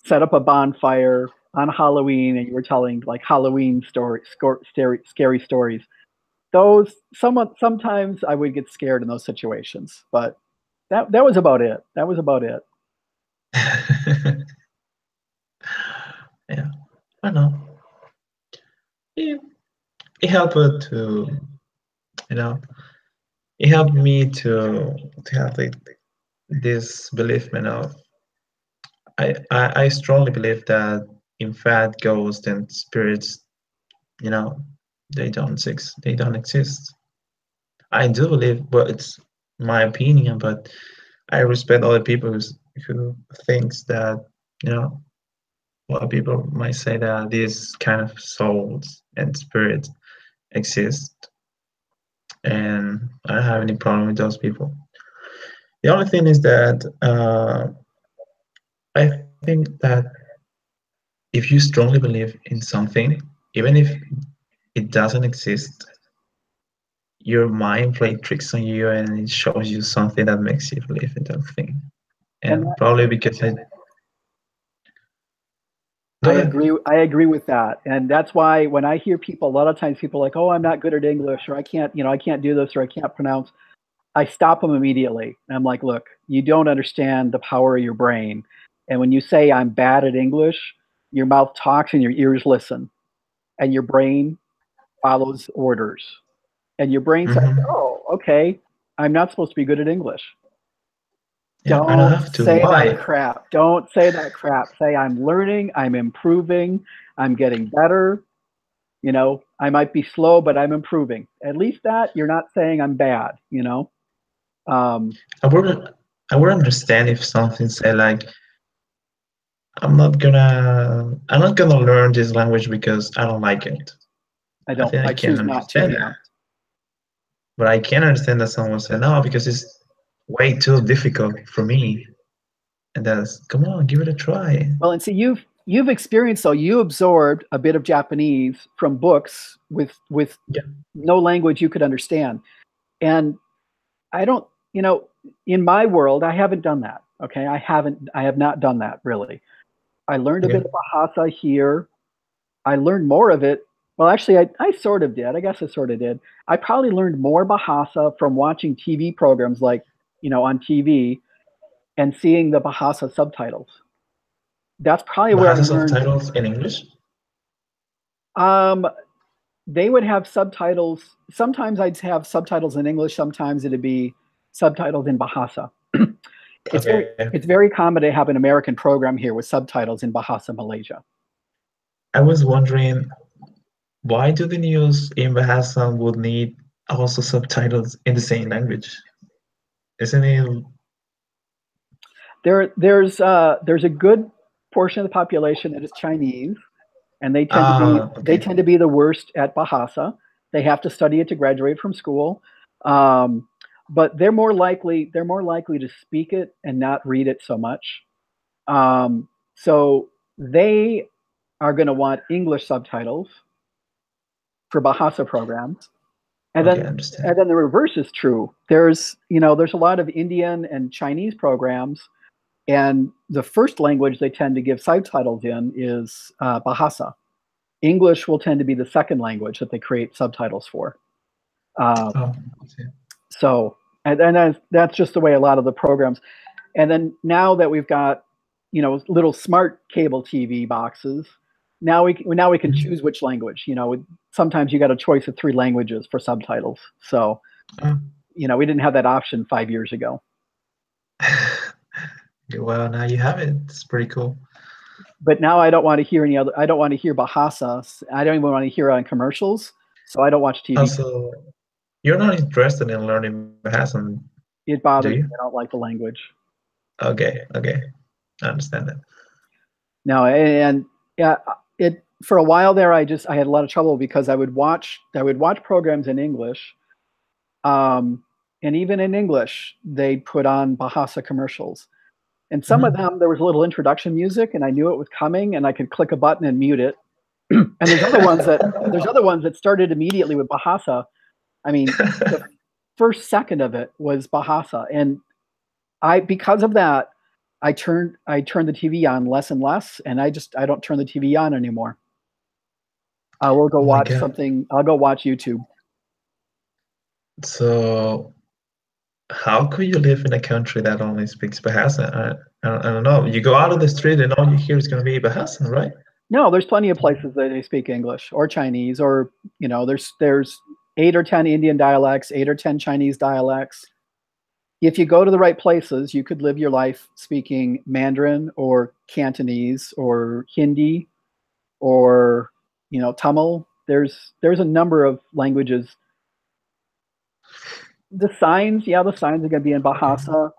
set up a bonfire on Halloween, and you were telling like Halloween scary stories. Those sometimes I would get scared in those situations, but that was about it. That was about it. Yeah, I know. It, it helped you know, it helped me to have this belief, of I strongly believe that in fact ghosts and spirits, you know, they don't exist. I do believe, but it's my opinion, but I respect other people who thinks that, you know, a lot of people might say that these kind of souls and spirits exist, and I don't have any problem with those people. The only thing is that I think that if you strongly believe in something, even if it doesn't exist, your mind play tricks on you and it shows you something that makes you believe in that thing. And And probably because I go I ahead. agree. I agree with that, and that's why when I hear people, a lot of times people are like, "Oh, I'm not good at English," or I can't do this," or "I can't pronounce." I stop them immediately. And I'm like, "Look, you don't understand the power of your brain. And when you say I'm bad at English, your mouth talks and your ears listen, and your brain follows orders. And your brain says, Hmm. "Oh, okay, I'm not supposed to be good at English." Yeah, I don't Don't have to. say that Why? crap. Don't say that crap. Say, I'm learning, I'm improving, I'm getting better. I might be slow, but I'm improving. At least that you're not saying I'm bad. Um, I would I would understand if something said like, I'm not gonna learn this language because I don't like it. I think I I can choose not to. understand Yeah. that. But I can understand that someone said no because it's way too difficult for me. And that's, come on, give it a try. Well, and see, you've experienced, though, you absorbed a bit of Japanese from books with Yeah. no language you could understand. And I don't, in my world, I haven't done that. Okay. I have not done that really. I learned a bit Okay. of Bahasa here. I learned more of it. Well, actually, I sort of did. I guess I sort of did. I probably learned more Bahasa from watching TV programs like, on TV and seeing the Bahasa subtitles. That's probably But where has I the learned. subtitles in English? Um, they would have subtitles. Sometimes I'd have subtitles in English. Sometimes it'd be subtitles in Bahasa. It's very Okay. it's very common to have an American program here with subtitles in Bahasa Malaysia. I was wondering, why do the news in Bahasa would need also subtitles in the same language? Isn't it? There's a good portion of the population that is Chinese, and they Okay. tend to be the worst at Bahasa. They have to study it to graduate from school, um, but they're more likely to speak it and not read it so much. So they are going to want English subtitles for Bahasa programs. And Okay, I then understand. the reverse is true. There's a lot of Indian and Chinese programs, and the first language they tend to give subtitles in is Bahasa. English will tend to be the second language that they create subtitles for. Uh, Oh, I see. so, and that's just the way a lot of the programs. And then now that we've got, little smart cable TV boxes, now we can Mhm. choose which language. Sometimes you got a choice of three languages for subtitles. So, Oh. we didn't have that option 5 years ago. Well, now you have it. It's pretty cool. But now I don't want to hear any other. I don't want to hear Bahasa. I don't even want to hear it on commercials. So I don't watch TV. Also, you're not interested in learning Bahasa, It do bothers me. you? I don't like the language. Okay, okay. I understand that. No, and yeah, it for a while there, I had a lot of trouble because I would watch programs in English, and even in English, they'd put on Bahasa commercials. And some of Mhm. them, there was a little introduction music, and I knew it was coming, and I could click a button and mute it. And there's other ones that started immediately with Bahasa. I mean, the first second of it was Bahasa, and because of that, I turned the TV on less and less, and I don't turn the TV on anymore. I will go Oh my watch God. something. I'll go watch YouTube. So, how could you live in a country that only speaks Bahasa? I don't know. You go out of the street and all you hear is going to be Bahasa, right? No, there's plenty of places that they speak English or Chinese, or there's 8 or 10 Indian dialects, 8 or 10 Chinese dialects. If you go to the right places, you could live your life speaking Mandarin or Cantonese or Hindi or Tamil. There's a number of languages. The signs are going to be in Okay. Bahasa,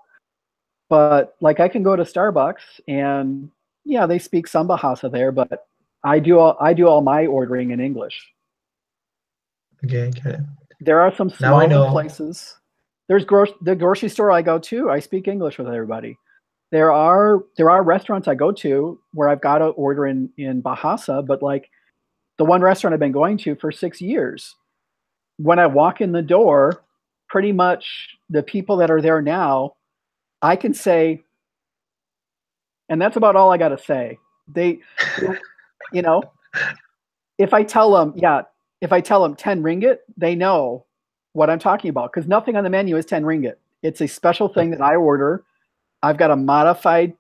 but like I can go to Starbucks and yeah, they speak some Bahasa there, but I do all my ordering in English. Okay, okay. There are some Now I smaller know. places. The grocery store I go to, I speak English with everybody. There are restaurants I go to where I've got to order in Bahasa, but like the one restaurant I've been going to for 6 years, when I walk in the door, pretty much the people that are there now, I can say, and that's about all I got to say. They, you know, if I tell them, yeah, if I tell them 10 ringgit, they know what I'm talking about because nothing on the menu is 10 ringgit. It's a special thing that I order. I've got a modified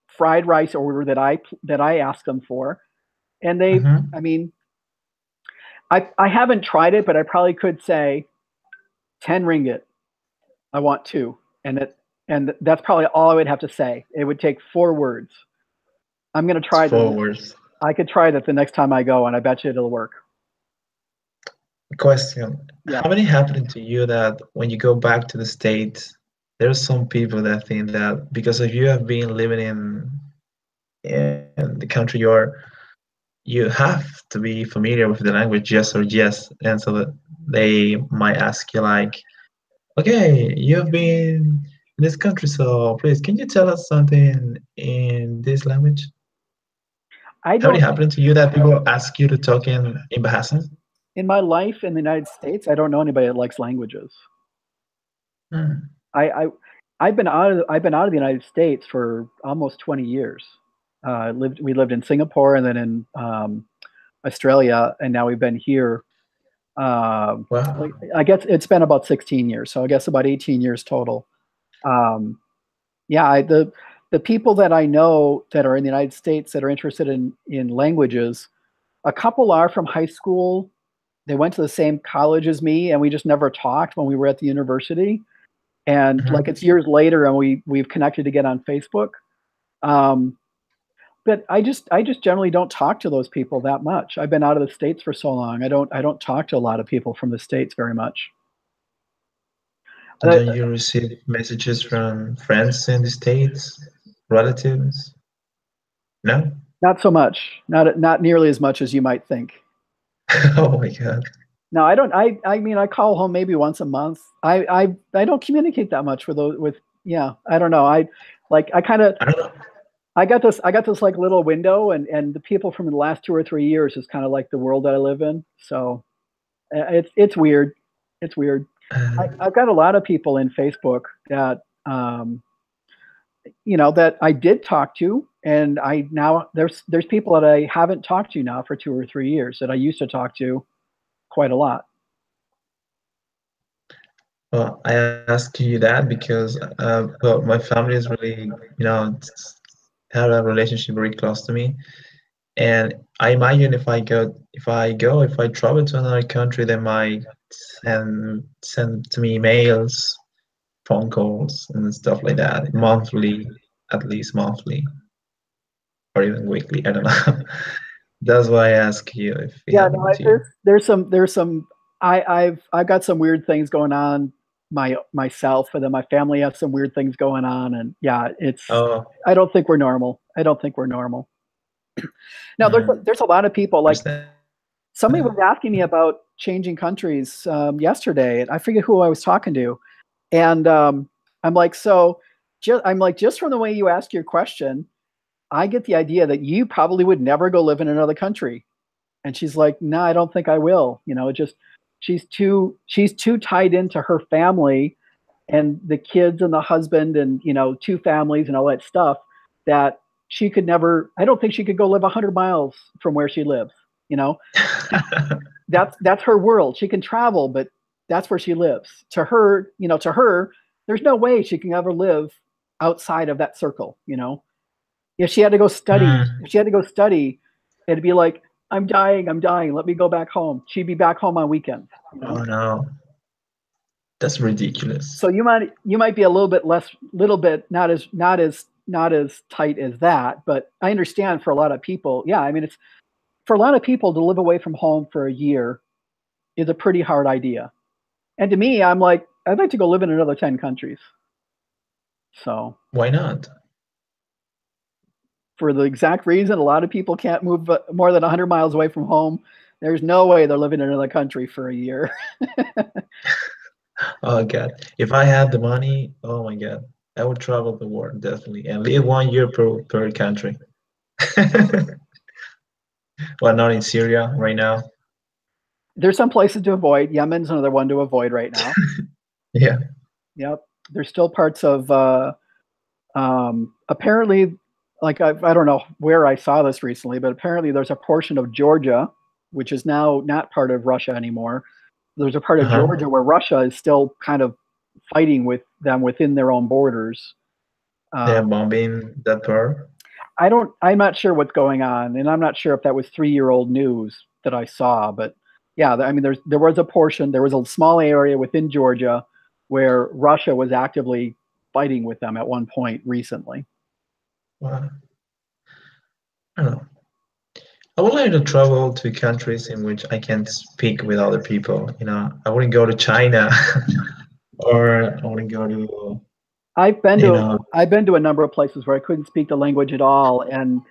fried rice order that I ask them for, and Mhm. I mean, I haven't tried it, but I probably could say 10 ringgit. I want two, and that's probably all I would have to say. It would take 4 words. I'm gonna It's try that. 4 words. I could try that the next time I go, and I bet you it'll work. Question. Yeah, How many happened to you that when you go back to the States, there's some people that think that because of you have been living in the country you have to be familiar with the language, yes or yes, and so that they might ask you like, okay, you've been in this country, so please, can you tell us something in this language? I Have it don't. happened to you that people ask you to talk in Bahasa? In my life in the United States, I don't know anybody that likes languages. Hmm. I, I I've been out of the United States for almost 20 years. We lived in Singapore and then in Australia, and now we've been here. Like, Wow. I guess it's been about 16 years, so I guess about 18 years total. Um, yeah, the people that I know that are in the United States that are interested in languages, a couple are from high school. They went to the same college as me, and we just never talked when we were at the university. And like Mhm. it's years later, and we've connected again on Facebook. Um, but I just generally don't talk to those people that much. I've been out of the states for so long. I don't talk to a lot of people from the states very much. Uh, Don't you receive messages from friends in the States, relatives? No? Not so much. Not nearly as much as you might think. Oh my God. No, I don't. I mean, I call home maybe once a month. I don't communicate that much with those. With yeah, I don't know. I kind of I don't know. I got this like little window, and the people from the last 2 or 3 years is kind of like the world that I live in. So it's weird. It's weird. Uh, I've got a lot of people in Facebook that that I did talk to, and I now there's people that I haven't talked to now for 2 or 3 years that I used to talk to quite a lot. well, I ask you that because well, my family is really, have a relationship very close to me. And I imagine if I travel to another country, they might send to me emails, phone calls, and stuff like that, monthly, at least monthly, or even weekly. I don't know. That's why I ask you if it Yeah, no, happened to you. there's some I've got some weird things going on myself, and then my family has some weird things going on, and yeah, it's Oh, I don't think we're normal. I don't think we're normal. Now I there's a lot of people like understand. somebody was asking me about changing countries yesterday, and I forget who I was talking to, and I'm like, just from the way you ask your question, I get the idea that you probably would never go live in another country. And she's like, no, I don't think I will. She's too tied into her family and the kids and the husband and two families and all that stuff that she could never. I don't think she could go live 100 miles from where she lives. You know, that's her world. She can travel, but that's where she lives. To her, there's no way she can ever live outside of that circle. If she had to go study, Mm. if she had to go study, it'd be like, I'm dying, I'm dying. Let me go back home. She'd be back home on weekends. Oh no, that's ridiculous. So you might be a little bit not as tight as that, but I understand for a lot of people. Yeah, I mean it's for a lot of people to live away from home for a year is a pretty hard idea. And to me, I'm like, I'd like to go live in another 10 countries. So Why not? for the exact reason a lot of people can't move more than 100 miles away from home. There's no way they're living in another country for a year. Oh God, if I had the money, oh my God, I would travel the world definitely and live 1 year per country. Well, not in Syria right now. There's some places to avoid. Yemen's another one to avoid right now. Yeah. Yep. There's still parts of apparently, like I don't know where I saw this recently, but apparently there's a portion of Georgia which is now not part of Russia anymore. There's a part of Uh-huh. Georgia where Russia is still kind of fighting with them within their own borders. They're Um, bombing that part. I'm not sure what's going on, and I'm not sure if that was 3-year-old news that I saw, but yeah, I mean, there was a small area within Georgia where Russia was actively fighting with them at one point recently. Well, I don't know. I would like to travel to countries in which I can speak with other people. I wouldn't go to China or I wouldn't go to, I've been you to know, I've been to a number of places where I couldn't speak the language at all, and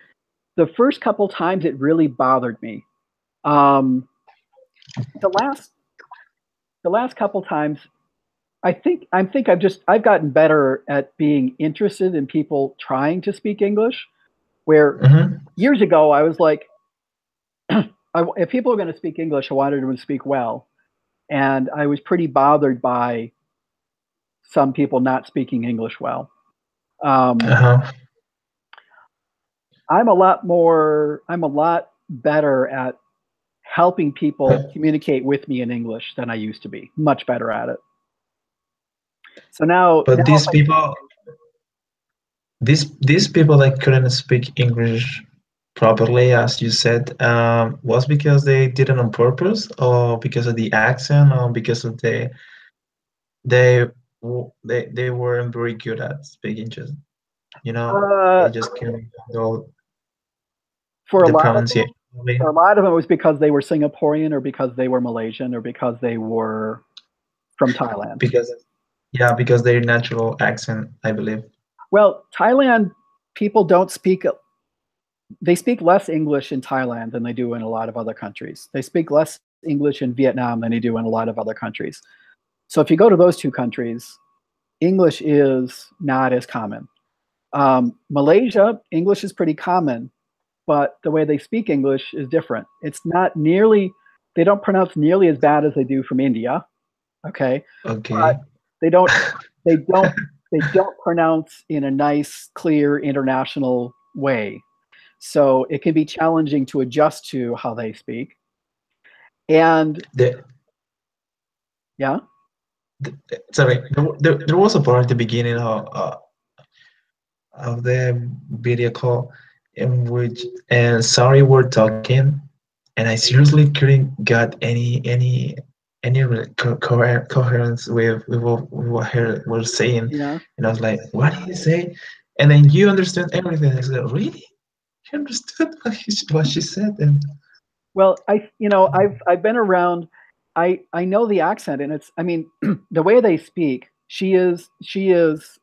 the first couple times it really bothered me. Um, the last the last couple times, I think I've gotten better at being interested in people trying to speak English. Where mhm. years ago I was like, if people are going to speak English, I wanted them to speak well, and I was pretty bothered by some people not speaking English well. Um, Uh-huh. I'm a lot better at helping people communicate with me in English than I used to be. Much better at it. So now But if I, these people that couldn't speak English properly, as you said, was because they did it on purpose, or because of the accent, or because of they they weren't very good at speaking. Just uh, they just couldn't handle for a the lot of them, pronunciation. for a lot of them, it was because they were Singaporean or because they were Malaysian or because they were from Thailand. Because yeah, because their natural accent, I believe. Well, Thailand people don't speak. They speak less English in Thailand than they do in a lot of other countries. They speak less English in Vietnam than they do in a lot of other countries. So if you go to those two countries, English is not as common. Malaysia, English is pretty common, but the way they speak English is different. It's not nearly, they don't pronounce nearly as bad as they do from India. Okay, but Okay. they don't they don't they don't pronounce in a nice, clear international way. So it can be challenging to adjust to how they speak. And The, yeah, sorry, there was a part at the beginning of the video call in which sorry we're talking, and I seriously couldn't got any coherence with what her was saying, yeah. and I was like, what did he say? And then you understand everything. I said, really? You understood what she said? And Well, I've been around. I know the accent, and it's. I mean, the way they speak. She is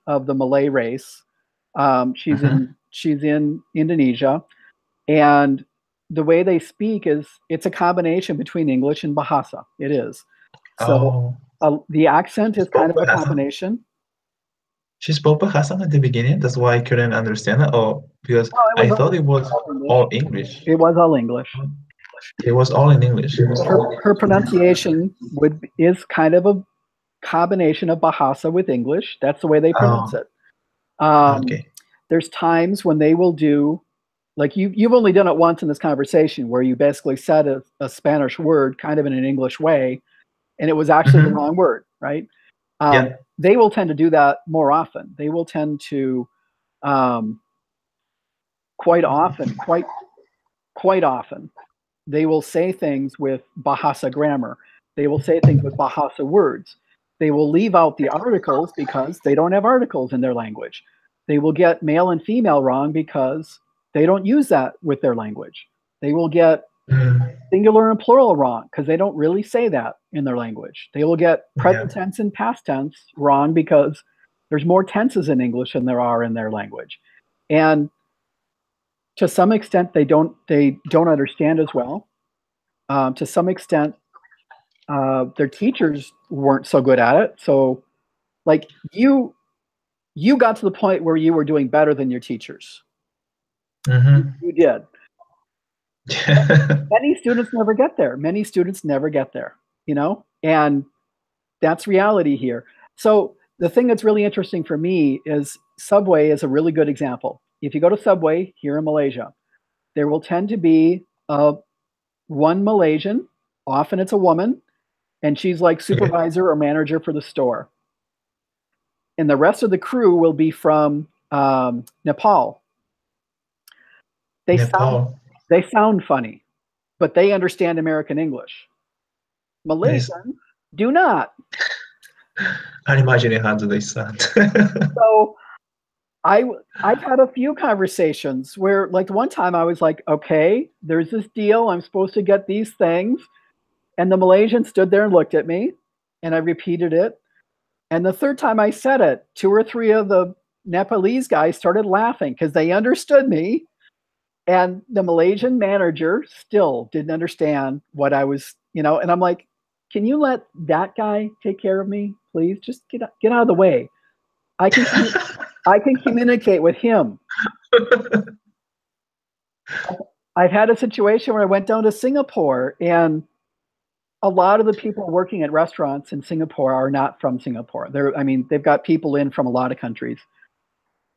of the Malay race. mhm. She's in Indonesia, and the way they speak is it's a combination between English and Bahasa. It is. So Oh, the accent she is kind spoke of a Bahasa. combination. She spoke Bahasa at the beginning. That's why I couldn't understand it. Oh, because Oh, I thought it was all English. all English. It was all English. It was all in English. Her pronunciation would is kind of a combination of Bahasa with English. That's the way they pronounce Oh, it. Um, okay. there's times when they will do like you've only done it once in this conversation where you basically said a Spanish word kind of in an English way, and it was actually the Mm-hmm. wrong word, right? Yeah. They will tend to do that more often. They will tend to um, quite often, quite often, they will say things with Bahasa grammar. They will say things with Bahasa words. They will leave out the articles because they don't have articles in their language. They will get male and female wrong because they don't use that with their language. They will get Mm, singular and plural wrong because they don't really say that in their language. They will get yeah. present tense and past tense wrong because there's more tenses in English than there are in their language. And to some extent they don't understand as well. To some extent, their teachers weren't so good at it. So, like you got to the point where you were doing better than your teachers. Mm-hmm. You did. Many students never get there. Many students never get there. And that's reality here. So the thing that's really interesting for me is Subway is a really good example. If you go to Subway here in Malaysia, there will tend to be one Malaysian. Often it's a woman, and she's like Okay. supervisor or manager for the store. And the rest of the crew will be from Nepal. They sound Nepal. they sound funny, but they understand American English. Nice. Malaysians do not. I'm imagining how do they sound. So I I've had a few conversations where, like, one time I was like, okay, there's this deal. I'm supposed to get these things, and the Malaysian stood there and looked at me, and I repeated it. And the third time I said it, two or three of the Nepalese guys started laughing because they understood me. And the Malaysian manager still didn't understand what I was, and I'm like, can you let that guy take care of me, please? Just get out of the way. I can I can communicate with him. I've had a situation where I went down to Singapore, and a lot of the people working at restaurants in Singapore are not from Singapore. I mean, they've got people in from a lot of countries.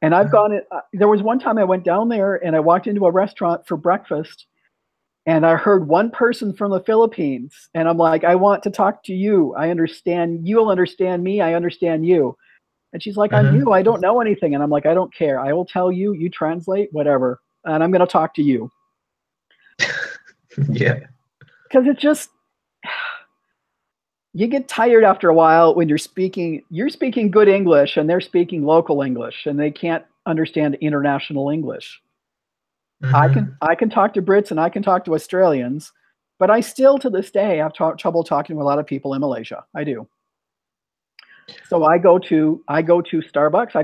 And I've gone. There was one time I went down there and I walked into a restaurant for breakfast, and I heard one person from the Philippines, and I'm like, I want to talk to you. I understand. You'll understand me. I understand you. And she's like, I'm Mm-hmm. new. I don't know anything. And I'm like, I don't care. I will tell you. You translate, whatever. And I'm going to talk to you Yeah. because it's just you get tired after a while when you're speaking good English and they're speaking local English and they can't understand international English. I can Mm-hmm. I can talk to Brits and I can talk to Australians, but I still to this day have trouble talking to a lot of people in Malaysia. I do. So I go to Starbucks.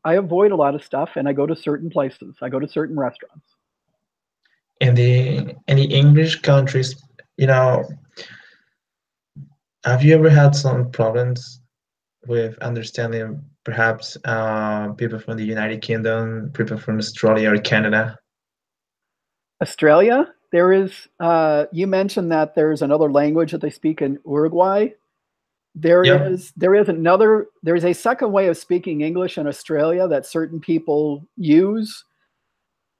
I avoid a lot of stuff and I go to certain places. I go to certain restaurants. In the English countries, you know, have you ever had some problems with understanding perhaps people from the United Kingdom, people from Australia or Canada? Australia, there is you mentioned that there's another language that they speak in Uruguay. Yeah. There's a second way of speaking English in Australia that certain people use.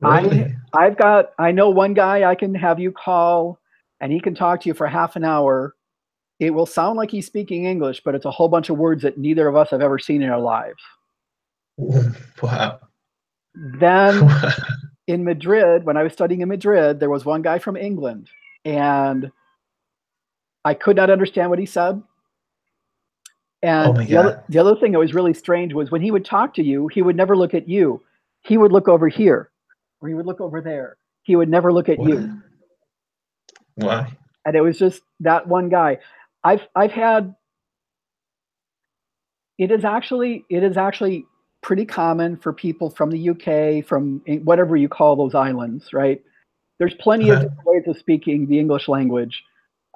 Really? I know one guy I can have you call, and he can talk to you for half an hour. It will sound like he's speaking English, but it's a whole bunch of words that neither of us have ever seen in our lives. Wow. Then in Madrid, when I was studying in Madrid, there was one guy from England, and I could not understand what he said. Oh And my God. the other thing that was really strange was when he would talk to you, he would never look at you. He would look over here, or he would look over there. He would never look at What? you. Why? And it was just that one guy. I've had it is actually pretty common for people from the UK, from whatever you call those islands, right? There's plenty of Okay. different ways of speaking the English language.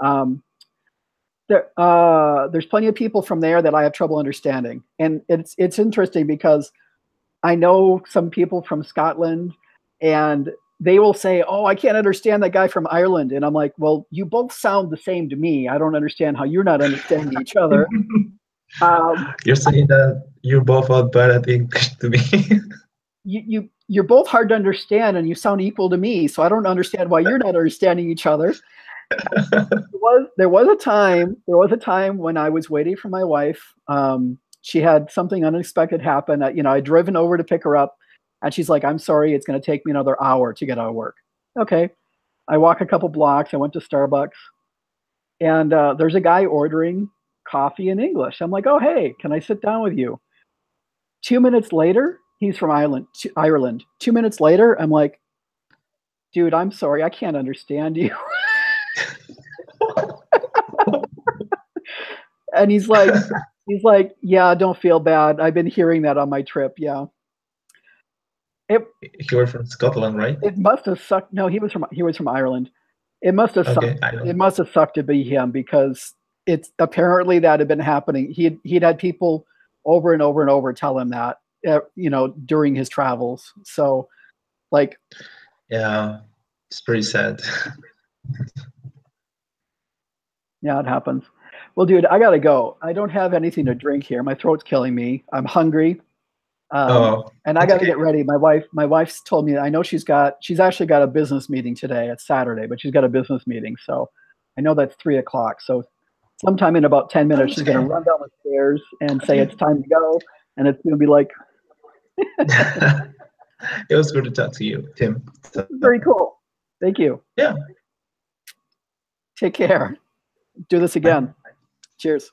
Um, there's plenty of people from there that I have trouble understanding, and it's interesting because I know some people from Scotland, and they will say, "Oh, I can't understand that guy from Ireland," and I'm like, "Well, you both sound the same to me. I don't understand how you're not understanding each other." You're saying that you're both out bad at English to me. You're both hard to understand, and you sound equal to me. So I don't understand why you're not understanding each other. There was a time when I was waiting for my wife. She had something unexpected happen. I'd driven over to pick her up, and she's like, "I'm sorry, it's going to take me another hour to get out of work." Okay, I walk a couple blocks. I went to Starbucks, and there's a guy ordering coffee in English. I'm like, "Oh, hey, can I sit down with you?" 2 minutes later, he's from Ireland. 2 minutes later, I'm like, "Dude, I'm sorry, I can't understand you." And he's like, "Yeah, don't feel bad. I've been hearing that on my trip." Yeah. You're from Scotland, right? It must have sucked. No, he was from Ireland. It must have sucked. Okay, I know. It must have sucked to be him because it's apparently that had been happening. He'd had people over and over and over tell him that, during his travels. So, like, Yeah, it's pretty sad. yeah, it happens. Well, dude, I gotta go. I don't have anything to drink here. My throat's killing me. I'm hungry. Oh, And I it's got to okay. get ready. My wife's told me, I know she's actually got a business meeting today. It's Saturday, but she's got a business meeting. So I know that's 3 o'clock. So sometime in about 10 Oh, minutes, it's she's going to okay. run down the stairs and say Okay. it's time to go. And it's going to be like, It was good to talk to you, Tim. So, very cool. Thank you. yeah. Take care. Do this Bye. again. Cheers.